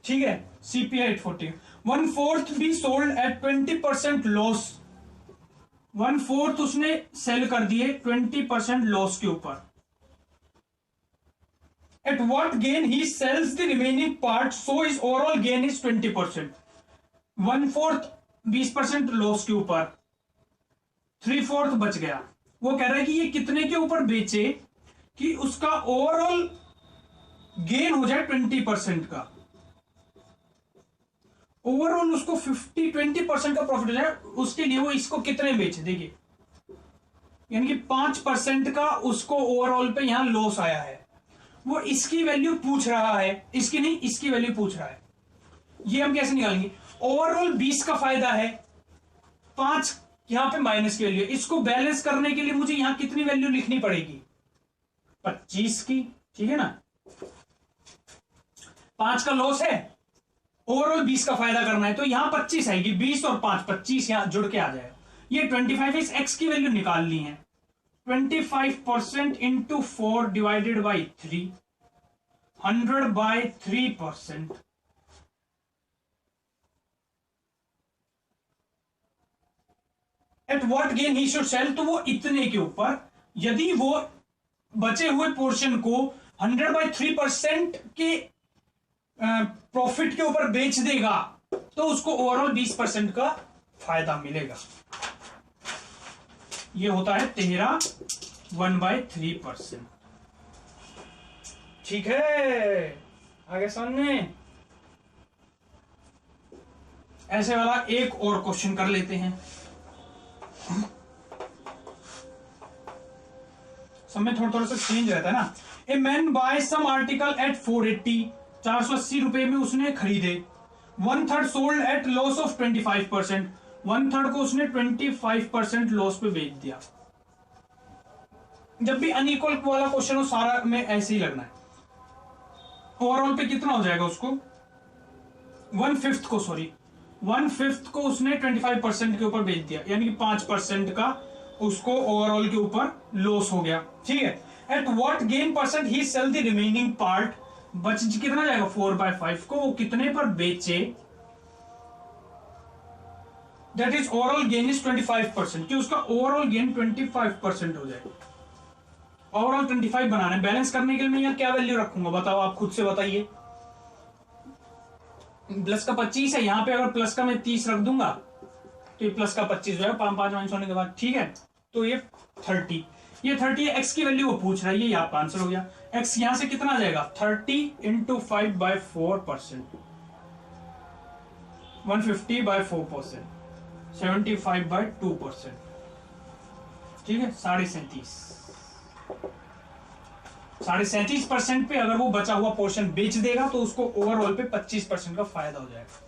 ठीक है, CP is 840, 1/4 be sold at 20% loss. 1/4 उसने सेल कर दिए 20% लॉस के ऊपर. At what gain he sells the remaining part, so his overall gain is 20%. 1/4 20% loss के ऊपर, 3/4 बच गया. वो कह रहा है कि ये कितने के ऊपर बेचे कि उसका ओवरऑल गेन हो जाए 20% का. ओवरऑल उसको 20% का प्रॉफिट हो जाए, उसके लिए वो इसको कितने बेचे, देखिए, यानी कि 5% का उसको ओवरऑल पे यहां लॉस आया है. वो इसकी वैल्यू पूछ रहा है, इसकी नहीं, इसकी वैल्यू पूछ रहा है. ये हम कैसे निकालेंगे, ओवरऑल 20 का फायदा है, 5 यहां पे माइनस की वैल्यू. इसको बैलेंस करने के लिए मुझे यहां कितनी वैल्यू लिखनी पड़ेगी, 25 की. ठीक है ना, 5 का लॉस है, ओवरऑल 20 का फायदा करना है, तो यहां 25 आएगी. 20 और 5 25 यहां जुड़ के आ जाएगा. ये 25 इस एक्स की वैल्यू निकालनी है. 25% into 4 divided by 3, 100/3%. Eight what gain he should sell, तो वो इतने के ऊपर, यदि वो बचे हुए पोर्शन को 100/3% के प्रॉफिट के ऊपर बेच देगा तो उसको ओवरऑल 20% का फायदा मिलेगा. ये होता है 1/3%. ठीक है, आगे सामने ऐसे वाला एक और क्वेश्चन कर लेते हैं। सब में थोड़ा थोड़ा सा चेंज रहता है ना। A man buy some article at 480, 480 रुपए में उसने खरीदे। 1/3 सोल्ड एट लॉस ऑफ 25%, 1/3 को उसने 25% लॉस पे बेच दिया। जब भी अनइक्वल वाला क्वेश्चन हो सारा में ऐसे ही लगना है। ओवरऑल पे कितना हो जाएगा उसको, 1/5 को उसने 25% के ऊपर बेच दिया, यानी कि 5% का उसको ओवरऑल के ऊपर लॉस हो गया। ठीक है, at what gain percent he sell the remaining part, बच कितना जाएगा 4/5 को वो कितने पर बेचे, that is overall gain is 25%, कि उसका ओवरऑल गेन 25% हो जाए। ओवरऑल 25 बनाना है। बैलेंस करने के लिए मैं यहाँ क्या वैल्यू रखूंगा बताओ, आप खुद से बताइए। प्लस का 25 है, यहाँ पे अगर प्लस का मैं 30 रख दूंगा तो ये प्लस का 25 जो है 5 माइनस होने के बाद। ठीक है, तो ये 30, ये 30 एक्स की वैल्यू वो पूछ रहा है, ये आपका आंसर हो गया। एक्स यहां से कितना आ जाएगा 30 इंटू 5/4%, 150/4%, 75/2%। ठीक है, 37.5% पे अगर वो बचा हुआ पोर्शन बेच देगा तो उसको ओवरऑल पे 25% का फायदा हो जाएगा।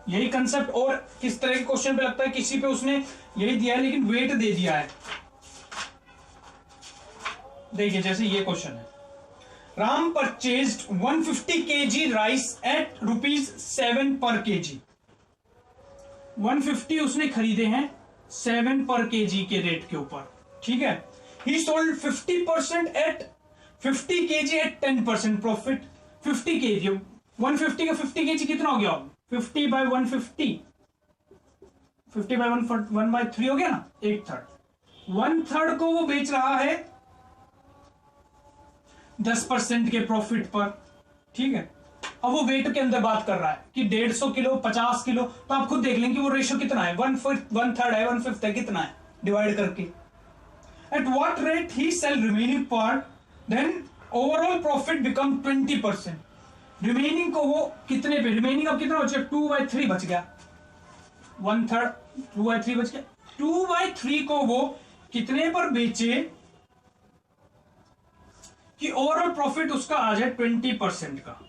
यही कंसेप्ट और किस तरह के क्वेश्चन पे लगता है, किसी पे उसने यही दिया है लेकिन वेट दे दिया है। देखिए जैसे ये क्वेश्चन है, Ram purchased 150 kg rice at ₹7 per kg। 150 उसने खरीदे हैं 7 पर kg के रेट के ऊपर। ठीक है, he sold 50% at 50 kg at 10% profit. 50 kg 150 का 50 kg कितना हो गया, 50/150, 50/1/3 हो गया ना, 1/3। 1/3 को वो बेच रहा है 10% के प्रॉफिट पर। ठीक है, अब वो वेट के अंदर बात कर रहा है कि 150 किलो 50 किलो, तो आप खुद देख लेंगे वो रेशियो कितना है, 1/3 है 1/5 है, कितना है डिवाइड करके। At what rate he sell remaining part, then overall profit become 20%। Remaining को वो कितने पे, रिमेनिंग अब कितना बच गया 2/3 बच गया, 1/3 2/3 बच गया। 2/3 को वो कितने पर बेचे कि ओवरऑल प्रॉफिट उसका आ जाए 20% का।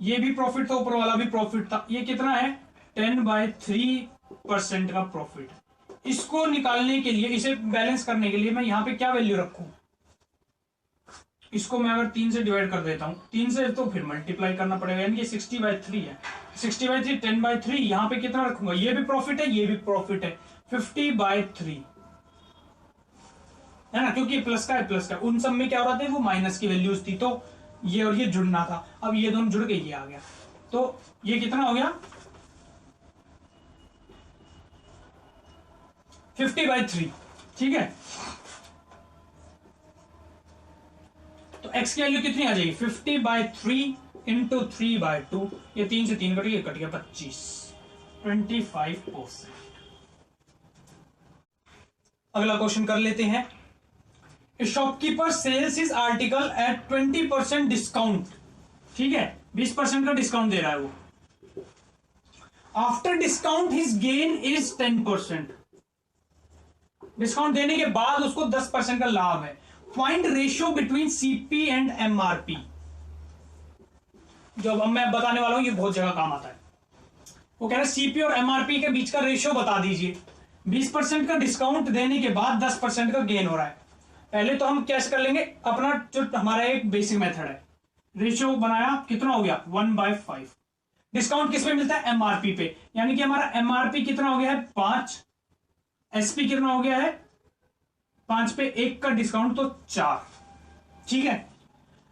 ये भी प्रॉफिट था, ऊपर वाला भी प्रॉफिट था, ये कितना है 10/3% का प्रॉफिट। इसको निकालने के लिए, इसे बैलेंस करने के लिए मैं यहां पे क्या वैल्यू रखूं, इसको मैं अगर 3 से डिवाइड कर देता हूं, 3 से तो फिर मल्टीप्लाई करना पड़ेगा, यानी कि 60/3 है, 60/3 10/3, यहां पे कितना रखूंगा, ये भी प्रॉफिट है ये भी प्रॉफिट है, 50/3 है ना, क्योंकि प्लस का है प्लस का। उन सब में क्या हो रहा था, वो माइनस की वैल्यूज थी, तो ये और ये जुड़ना था, अब ये दोनों जुड़ गए, ये आ गया, तो ये कितना हो गया 50/3। ठीक है, तो x की वैल्यू कितनी आ जाएगी 50/3 इंटू 3/2, ये 3 से 3 कट गया, 25%। अगला क्वेश्चन कर लेते हैं। Shopkeeper sells his article at 20% discount. ठीक है, 20% का डिस्काउंट दे रहा है वो। After discount his gain is 10%। Discount देने के बाद उसको 10% का लाभ है। Find ratio between CP and MRP. जो अब मैं बताने वाला हूं ये बहुत जगह काम आता है। वो कह रहा है सीपी और एमआरपी के बीच का रेशियो बता दीजिए। 20% का डिस्काउंट देने के बाद 10% का गेन हो रहा है। पहले तो हम कैसे कर लेंगे, अपना जो हमारा एक बेसिक मेथड है, रेशियो बनाया, कितना हो गया 1/5। डिस्काउंट किस पे मिलता है, एमआरपी पे, यानी कि हमारा एमआरपी कितना हो गया है 5, एसपी कितना हो गया है 5 पे 1 का डिस्काउंट तो 4। ठीक है,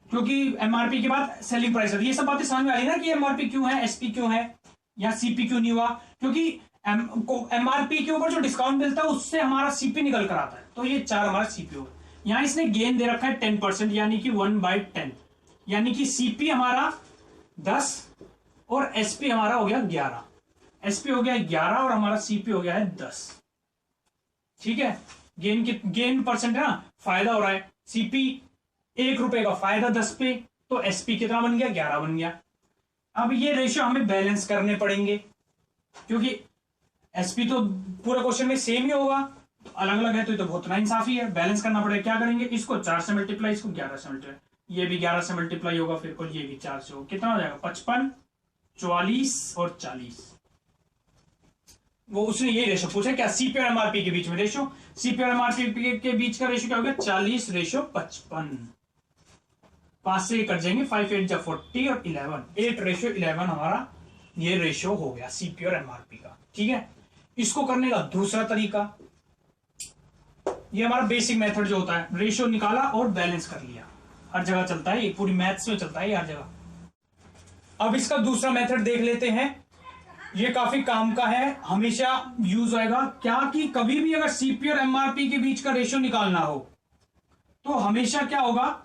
क्योंकि एमआरपी के बाद सेलिंग प्राइस है। ये सब बातें समझ में आ रही ना कि एमआरपी क्यों है, एसपी क्यों है, या सीपी क्यों नहीं हुआ, क्योंकि एमआरपी के ऊपर जो डिस्काउंट मिलता है उससे हमारा सीपी निकल कर आता है, तो ये 4 हमारा सीपी होगा। यहां इसने गेन दे रखा है 10%, यानी कि 1/10, यानी कि सीपी हमारा 10 और एसपी हमारा हो गया 11। एसपी हो गया 11 और हमारा सीपी हो गया है 10। ठीक है, गेन परसेंट है ना, फायदा हो रहा है। सीपी ₹1 का, फायदा 10 पे, तो एसपी कितना बन गया, 11 बन गया। अब ये रेशियो हमें बैलेंस करने पड़ेंगे, क्योंकि एसपी तो पूरा क्वेश्चन में सेम ही होगा, तो अलग अलग है तो ये तो बहुत नाइंसाफी है, बैलेंस करना पड़ेगा। क्या करेंगे, इसको 4 से मल्टीप्लाई, इसको 11 से मल्टीप्लाई, ये भी 11 से मल्टीप्लाई होगा फिर, और ये भी 4 से होगा। कितना हो जाएगा, 55, 44 और 40। वो उसने ये रेशो पूछा क्या, सीपी और एमआरपी के बीच में रेशो, सीपी और एमआरपी के बीच का रेशो क्या हो गया, 40:55। 5 से कट जाएंगे, 5 8 जा 40 और 11, 8:11 हमारा ये रेशो हो गया सीपी और एमआरपी का। ठीक है, इसको करने का दूसरा तरीका, ये हमारा बेसिक मेथड जो होता है, रेशो निकाला और बैलेंस कर लिया, हर जगह चलता है, ये पूरी मैथ्स में चलता है हर जगह। अब इसका दूसरा मेथड देख लेते हैं, ये काफी काम का है, हमेशा यूज होएगा। क्या कि कभी भी अगर सीपी और एमआरपी के बीच का रेशो निकालना हो तो हमेशा क्या होगा,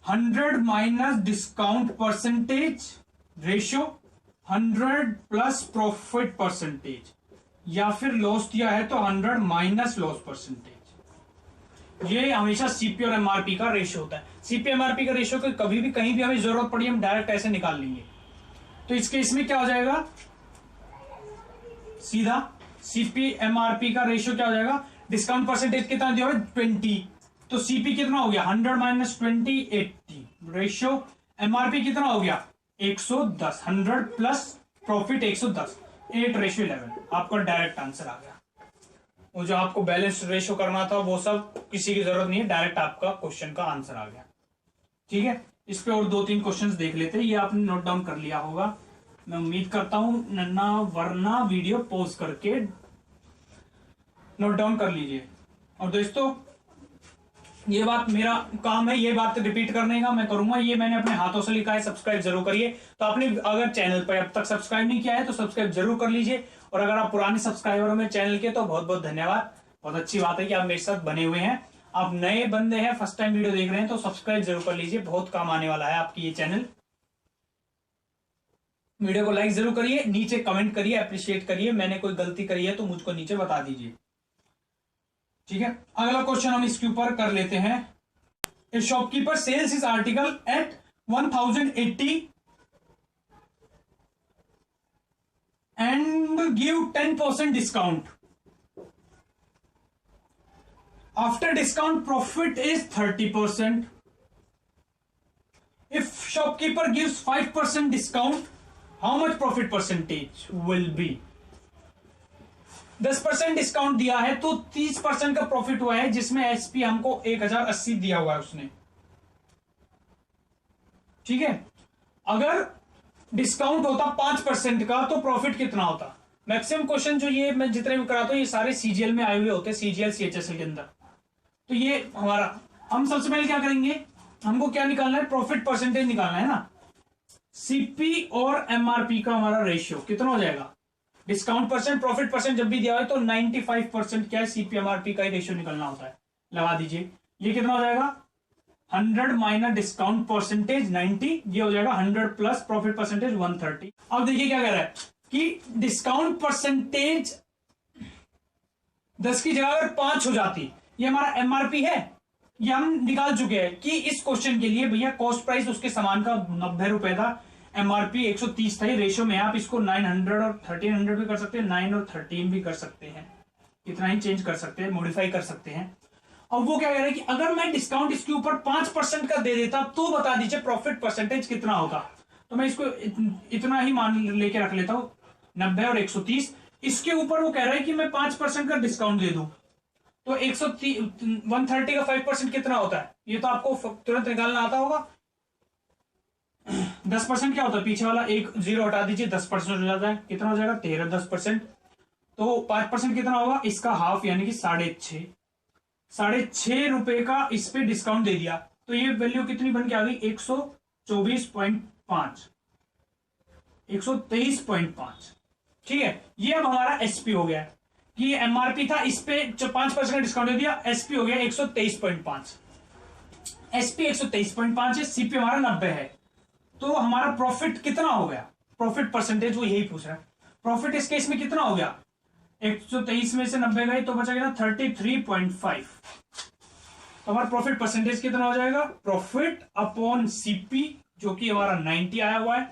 100 minus discount percentage ratio 100 plus profit percentage, या फिर लॉस दिया है तो 100 माइनस लॉस परसेंटेज। ये हमेशा सीपी और एमआरपी का रेशियो होता है। सीपी एमआरपी का रेशियो को कभी भी कहीं भी हमें जरूरत पड़ी हम डायरेक्ट ऐसे निकाल लेंगे। तो इस केस में क्या हो जाएगा, सीधा सीपी एमआरपी का रेशियो क्या हो जाएगा, डिस्काउंट परसेंटेज कितना दिया है 20, तो सीपी कितना हो गया 100 माइनस 20 80, रेशियो एमआरपी कितना हो गया 110, 100 प्लस प्रॉफिट 110, 8:11। आपका डायरेक्ट आंसर आ गया। वो जो आपको बैलेंस रेशियो करना था वो सब किसी की जरूरत नहीं है, डायरेक्ट आपका क्वेश्चन का आंसर आ गया। ठीक है, इस पे और 2-3 क्वेश्चंस देख लेते हैं, ये आपने नोट डाउन कर लिया होगा मैं उम्मीद करता हूं, नन्ना वरना वीडियो पॉज करके नोट डाउन कर लीजिए। और दोस्तों ये बात मेरा काम है, ये बात रिपीट करने का मैं करूंगा, ये मैंने अपने हाथों से लिखा है, सब्सक्राइब जरूर करिए। तो आपने अगर चैनल पर अब तक सब्सक्राइब नहीं किया है तो सब्सक्राइब जरूर कर लीजिए, और अगर आप पुराने सब्सक्राइबर हो मेरे चैनल के तो बहुत बहुत धन्यवाद, बहुत अच्छी बात है कि आप मेरे साथ बने हुए हैं। आप नए बंदे हैं, फर्स्ट टाइम वीडियो देख रहे हैं तो सब्सक्राइब जरूर कर लीजिए, बहुत काम आने वाला है आपकी ये चैनल। वीडियो को लाइक जरूर करिए, नीचे कमेंट करिए, अप्रिशिएट करिए, मैंने कोई गलती करी है तो मुझको नीचे बता दीजिए। ठीक है, अगला क्वेश्चन हम इसके ऊपर कर लेते हैं। A shopkeeper sells his article at 1080 and give 10% discount, after discount profit is 30%। If shopkeeper gives 5% discount, how much profit percentage will be. 10% discount दिया है तो 30% का प्रॉफिट हुआ है, जिसमें एसपी हमको 1080 दिया हुआ है उसने। ठीक है, अगर डिस्काउंट होता 5% का तो प्रॉफिट कितना होता। मैक्सिमम क्वेश्चन जो ये मैं जितने भी कराता हूं ये सारे सीजीएल में आए हुए होते हैं, सीजीएल सीएचएसएल के अंदर। तो ये हमारा, हम सबसे पहले क्या करेंगे, हमको क्या निकालना है, प्रॉफिट परसेंटेज निकालना है ना। सीपी और एमआरपी का हमारा रेशियो कितना हो जाएगा, डिस्काउंट परसेंट प्रॉफिट परसेंट जब भी दिया है तो 95% क्या है, सीपी एमआरपी का ही रेशियो निकलना होता है। लगा दीजिए, ये कितना हो जाएगा 100 माइनस डिस्काउंट परसेंटेज 90, ये हो जाएगा 100 प्लस प्रॉफिट परसेंटेज 130। अब देखिए क्या कह रहा है कि डिस्काउंट परसेंटेज 10 की जगह अगर 5 हो जाती, ये हमारा एमआरपी है, ये हम निकाल चुके हैं कि इस क्वेश्चन के लिए भैया कॉस्ट प्राइस उसके सामान का 90 रुपए था, एमआरपी 130 था, ये रेशियो में आप इसको 900 और 1300 भी कर सकते हैं, 9 और 13 भी कर सकते हैं, इतना ही चेंज कर सकते हैं, मॉडिफाई कर सकते हैं। अब वो क्या कह रहा है कि अगर मैं डिस्काउंट इसके ऊपर 5% का दे देता तो बता दीजिए प्रॉफिट परसेंटेज कितना होगा। तो मैं इसको इतना ही मान लेके रख लेता हूं, 90 और 130। इसके ऊपर वो कह रहा है कि मैं 5% का डिस्काउंट दे दूं तो 130 का 5% कितना होता है, ये तो आपको तुरंत निकालना आता होगा। 10% क्या होता है, पीछे वाला एक जीरो हटा दीजिए, 10% हो जाता है, कितना हो जाएगा 13, 10%। तो 5% कितना होगा, इसका हाफ यानी कि 6.5 रुपए का इस पे डिस्काउंट दे दिया, तो ये वैल्यू कितनी बन के आ गई 124.5, 123.5। ठीक है, ये अब हमारा एसपी हो गया कि एमआरपी था, इस पे जो 5% डिस्काउंट दे दिया, एसपी हो गया 123.5, एसपी 123.5 है, सीपी हमारा 90 है। तो हमारा प्रॉफिट कितना हो गया, प्रॉफिट परसेंटेज वो यही पूछ रहा है। प्रॉफिट इस केस में कितना हो गया, 123 में से 90 गए तो बचा गया 33.5। तो हमारा प्रॉफिट परसेंटेज कितना हो जाएगा, प्रॉफिट अपॉन सीपी, जो कि हमारा 90 आया हुआ है,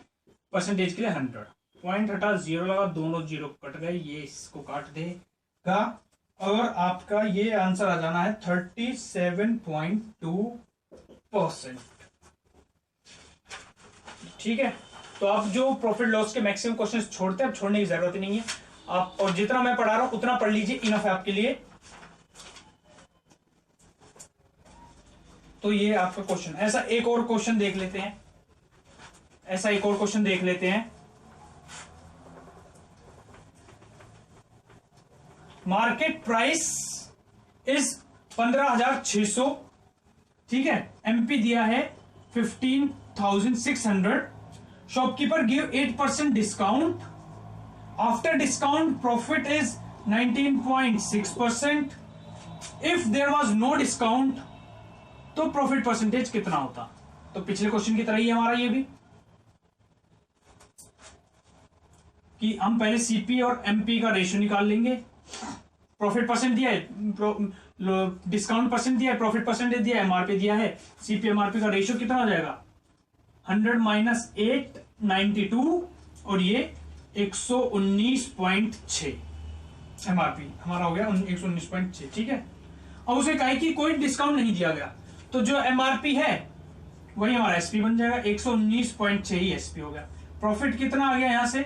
परसेंटेज के लिए 100, पॉइंट हटा, जीरो लगा, दोनों जीरो कट गए, ये इसको काट देगा और आपका ये आंसर आ जाना है 37.2%। ठीक है, तो आप जो प्रॉफिट लॉस के मैक्सिमम क्वेश्चंस छोड़ते हैं, अब छोड़ने की जरूरत ही नहीं है आप, और जितना मैं पढ़ा रहा हूं उतना पढ़ लीजिए, इनफ है आपके लिए। तो ये आपका क्वेश्चन, ऐसा एक और क्वेश्चन देख लेते हैं, ऐसा एक और क्वेश्चन देख लेते हैं। मार्केट प्राइस इज 15,600, ठीक है, एमपी दिया है 15,600, shopkeeper give 8% discount, after discount profit is 19.6%, if there was no discount तो प्रॉफिट परसेंटेज कितना होता। तो पिछले क्वेश्चन की तरह ही हमारा ये भी, कि हम पहले सीपी और एमपी का रेशियो निकाल लेंगे, प्रॉफिट परसेंट दिया है, डिस्काउंट परसेंट दिया है, प्रॉफिट परसेंटेज दिया है, एमआरपी दिया है, सीपी एमआरपी का रेशियो कितना हो जाएगा 100 माइनस 8 92, और ये 119.6 एमआरपी हमारा हो गया 119.6। ठीक है, और उसे कहा कि कोई डिस्काउंट नहीं दिया गया, तो जो एमआरपी है वही हमारा एसपी बन जाएगा, 119.6 ही एसपी हो गया। प्रॉफिट कितना आ गया यहां से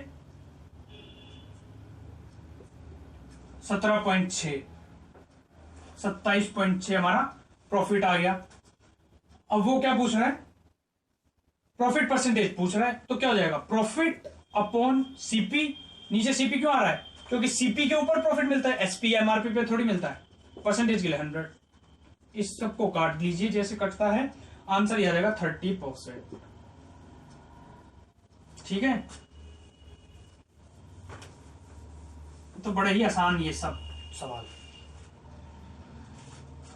17.6, 27.6 हमारा प्रॉफिट आ गया। अब वो क्या पूछ रहा है, प्रॉफिट परसेंटेज पूछ रहा है, तो क्या हो जाएगा प्रॉफिट अपॉन सीपी, नीचे सीपी क्यों आ रहा है, क्योंकि सीपी के ऊपर प्रॉफिट मिलता है, एसपी एमआरपी पे थोड़ी मिलता है, परसेंटेज के लिए 100, इस सबको काट लीजिए जैसे कटता है, आंसर ये आ जाएगा 30%। ठीक है, तो बड़े ही आसान ये सब सवाल।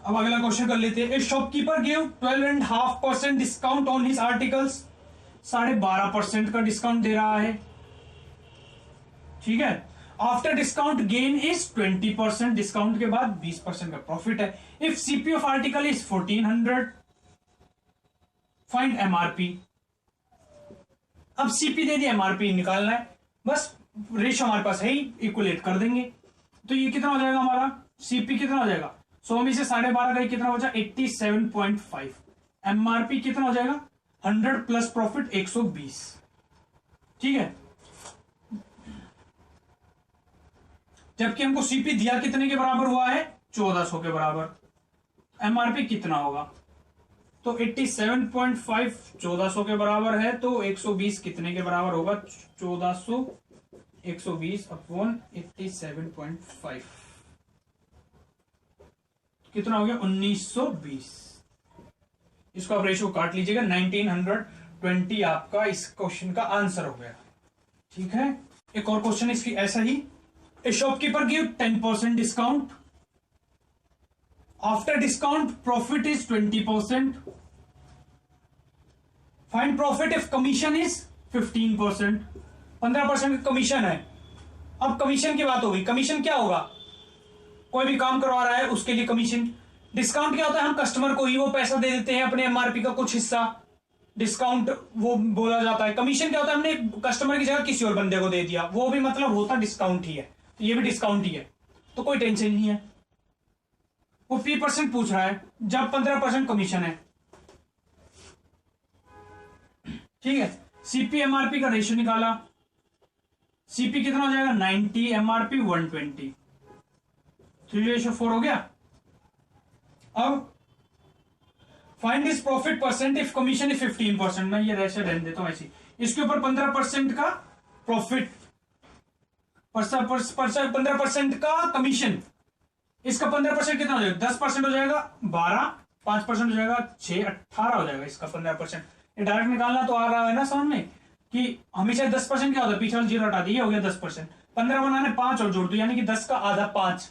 अब अगला क्वेश्चन कर लेते हैं, shopkeeper give 12.5% discount on his articles, 12.5% का डिस्काउंट दे रहा है। ठीक है, after discount gain is 20%, discount के बाद 20% का प्रॉफिट है। If CP of article is 1400, find MRP. अब सीपी दे दिया, एमआरपी निकालना है, बस रेशियो हमारे पास है ही, इक्वलेट कर देंगे। तो ये कितना हो जाएगा हमारा सीपी कितना हो जाएगा, 100 में से 12.5 गई, कितना बचा 87.5, एमआरपी कितना हो जाएगा 100 प्लस प्रॉफिट 120। ठीक है, जबकि हमको सीपी दिया कितने के बराबर हुआ है 1400 के बराबर, एमआरपी कितना होगा, तो 87.5 1400 के बराबर है, तो 120 कितने के बराबर होगा 1400, 120 अपॉन 87.5 कितना हो गया 1920। इसको आप रेशियो काट लीजिएगा, 1920 आपका इस क्वेश्चन का आंसर हो गया। ठीक है, एक और क्वेश्चन इसकी ऐसा ही, a shopkeeper give 10% discount, after discount profit is 20%, find profit if commission is 15%, 15% commission है। अब कमीशन की बात होगी, कमीशन क्या होगा, कोई भी काम करवा रहा है उसके लिए कमीशन। डिस्काउंट क्या होता है, हम कस्टमर को ही वो पैसा दे देते हैं, अपने एमआरपी का कुछ हिस्सा डिस्काउंट वो बोला जाता है। कमीशन क्या होता है, हमने कस्टमर की जगह किसी और बंदे को दे दिया, वो भी मतलब होता डिस्काउंट ही है, तो ये भी डिस्काउंट ही है, तो कोई टेंशन नहीं है। वो P% पूछ रहा है जब 15% कमीशन है। ठीक है, सीपी एमआरपी का रेशियो निकाला, सीपी कितना हो जाएगा 90, एमआरपी 120, 3:4 हो गया। अब find this profit percent if commission is 15%, मैं ये रेशियो रहने देता हूं ऐसी, इसके ऊपर 15% का प्रॉफिट, 15% का कमीशन, इसका 15% कितना हो जाएगा 10% हो जाएगा 12, 5% हो जाएगा 6, 18 हो जाएगा इसका 15%। ये डायरेक्ट निकालना तो आ रहा है ना समझ में, कि हमेशा 10% क्या होता है, पीछे वाला जीरो हटा दिए, हो गया 10%, 15 बनाने 5 और जोड़ दो, यानी कि 10 का आधा 5,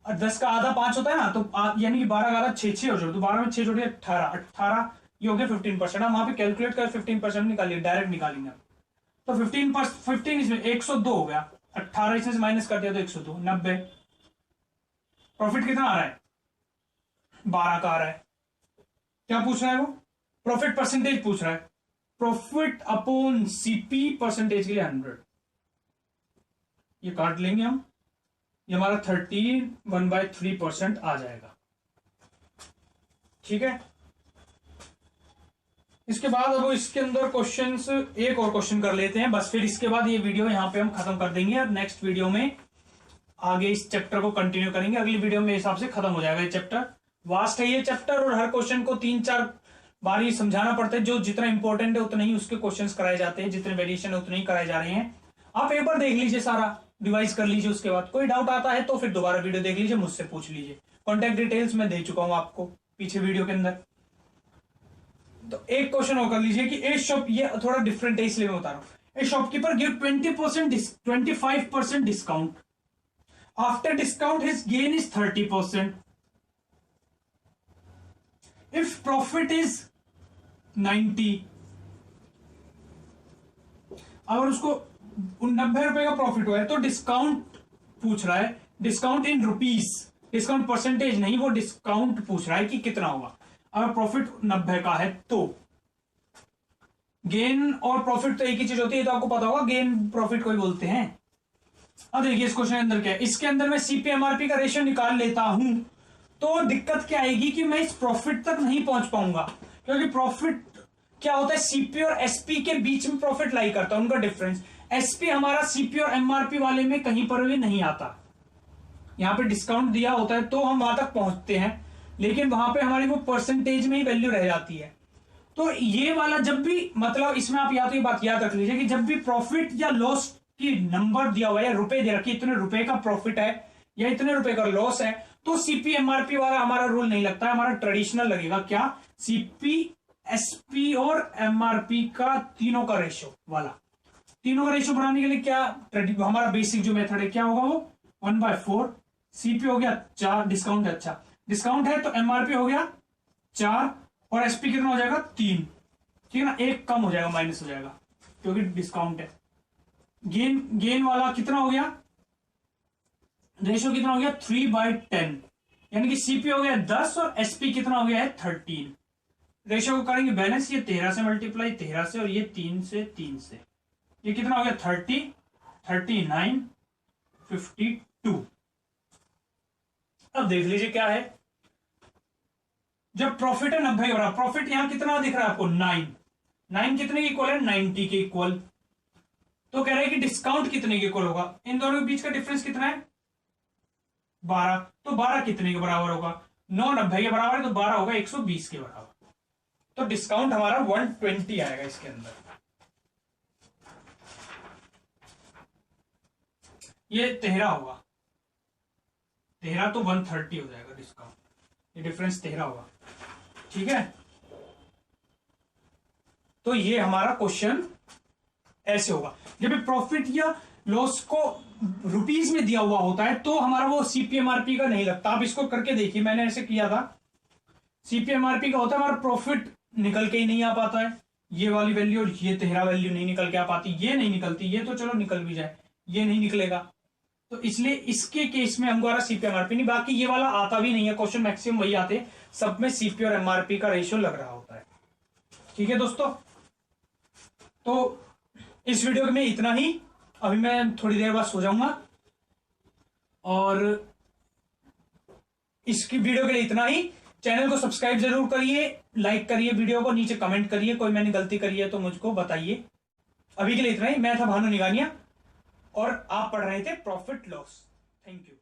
और 10 का आधा 5 होता है ना, तो यानी कि 12 का आधा 6, 6 और जोड़ दो, 12 में 6 जोड़िए 18, 18 ये हो गया 15%। हम वहां पे कैलकुलेट कर 15% निकालिए, डायरेक्ट निकालेंगे। तो 15 इसमें 102 हो गया, 18 इसमें से माइनस कर दिया तो 102, 90। प्रॉफिट कितना आ रहा है 12 का आ रहा है, क्या पूछ रहा है वो? प्रॉफिट परसेंटेज पूछ रहा है। प्रॉफिट अपॉन सीपी परसेंटेज के लिए 100, ये काट लेंगे हम, ये हमारा 31/3% आ जाएगा। ठीक है, इसके बाद अब इसके अंदर क्वेश्चंस, एक और क्वेश्चन कर लेते हैं बस, फिर इसके बाद ये वीडियो यहां पे हम खत्म कर देंगे और नेक्स्ट वीडियो में आगे इस चैप्टर को कंटिन्यू करेंगे। अगली वीडियो में हिसाब से खत्म हो जाएगा ये चैप्टर। वास्ट है ये चैप्टर और हर क्वेश्चन को 3-4 बार ही समझाना पड़ता है। जो जितना इंपॉर्टेंट है उतना ही उसके क्वेश्चंस कराए जाते हैं, जितने वेरिएशन है उतने ही कराए जा रहे हैं। आप एक बार देख लीजिए, सारा रिवाइज कर लीजिए, उसके बाद कोई डाउट आता है तो फिर दोबारा वीडियो देख लीजिए, मुझसे पूछ लीजिए। कॉन्टैक्ट डिटेल्स मैं दे चुका हूं आपको पीछे वीडियो के अंदर। तो एक क्वेश्चन और कर लीजिए कि ए शॉप, ये थोड़ा डिफरेंट है इसलिए मैं बता रहा हूं। ए shopkeeper give 25% discount, after discount his gain is 30%, if profit is 90, अगर उसको 90 रुपए का प्रॉफिट हुआ है तो डिस्काउंट पूछ रहा है, discount in rupees, discount percentage नहीं, वो डिस्काउंट पूछ रहा है कि कितना होगा। अगर प्रॉफिट 90 का है तो गेन और प्रॉफिट तो एक ही चीज होती है, तो आपको पता होगा गेन प्रॉफिट को ही बोलते हैं। अब देखिए इस क्वेश्चन के अंदर क्या है, इसके अंदर मैं सीपीएमआरपी का रेशियो निकाल लेता हूं तो दिक्कत क्या आएगी कि मैं इस प्रॉफिट तक नहीं पहुंच पाऊंगा, क्योंकि प्रॉफिट क्या होता है, सीपी और एसपी के बीच में प्रॉफिट लाई करता है, उनका डिफरेंस। एसपी हमारा सीपी और एमआरपी वाले में कहीं पर भी नहीं आता। यहां पे डिस्काउंट दिया होता है तो हम वहां तक पहुंचते हैं, लेकिन वहां पे हमारी वो परसेंटेज में ही वैल्यू रह जाती है। तो ये वाला जब भी, मतलब इसमें आप या तो ये बात याद रख लीजिए कि जब भी प्रॉफिट या लॉस की नंबर दिया हुआ है या रुपए दे रखी, इतने रुपए का प्रॉफिट है या इतने रुपए का लॉस है, तो सीपी एमआरपी वाला हमारा रूल नहीं लगता है, हमारा ट्रेडिशनल लगेगा। क्या? सीपी, एसपी और एमआरपी का तीनों का रेशियो वाला। तीनों का रेशियो बनाने के लिए क्या हमारा बेसिक जो मेथड है क्या होगा, वो 1/4, सीपी हो गया 4, डिस्काउंट है, अच्छा डिस्काउंट है तो एमआरपी हो गया 4 और एसपी कितना हो जाएगा 3, ठीक है ना, एक कम हो जाएगा, माइनस हो जाएगा क्योंकि डिस्काउंट है। गेन वाला कितना हो गया, रेशियो कितना हो गया 3/10, यानी कि सीपी हो गया 10 और एसपी कितना हो गया है 13। रेशियो को करेंगे बैलेंस, ये 13 से मल्टीप्लाई 13 से और ये 3 से 3 से, ये कितना हो गया 30, 39, 52। अब देख लीजिए क्या है, जब प्रॉफिट है 90 के बराबर, प्रॉफिट यहां कितना दिख रहा है आपको 9 कितने के इक्वल है 90 के इक्वल, तो कह रहे हैं कि डिस्काउंट कितने के इक्वल होगा, इन दोनों के बीच का डिफरेंस कितना है 12, तो 12 कितने के बराबर होगा, 9 90 के बराबर है तो 12 होगा 120 के बराबर, तो डिस्काउंट हमारा 120 आएगा इसके अंदर। ये 13 होगा, 13 तो 130 हो जाएगा डिस्काउंट, ये डिफरेंस 13 होगा, ठीक है। तो ये हमारा क्वेश्चन ऐसे होगा, जब प्रॉफिट या लॉस को रुपीस में दिया हुआ होता है तो हमारा वो सीपीएमआरपी का नहीं लगता। आप इसको करके देखिए, मैंने ऐसे किया था, सीपीएमआरपी का होता है हमारा प्रॉफिट निकल के ही नहीं आ पाता है, ये वाली वैल्यू और ये 13 वैल्यू नहीं निकल के आ पाती, ये नहीं निकलती, ये तो चलो निकल भी जाए, ये नहीं निकलेगा, तो इसलिए इसके केस में हमारा सीपीएमआरपी नहीं, बाकी ये वाला आता भी नहीं है क्वेश्चन, मैक्सिमम वही आते हैं, सब में सीपी और एमआरपी का रेशियो लग रहा होता है, ठीक है दोस्तों। तो इस वीडियो में इतना ही, अभी मैं थोड़ी देर बाद सो जाऊंगा, और इसकी वीडियो के लिए इतना ही। चैनल को सब्सक्राइब जरूर करिए, लाइक करिए, वीडियो को नीचे कमेंट करिए, कोई मैंने गलती करी है तो मुझको बताइए। अभी के लिए इतना ही। मैं था भानु निगानिया और आप पढ़ रहे थे प्रॉफिट लॉस। Thank you.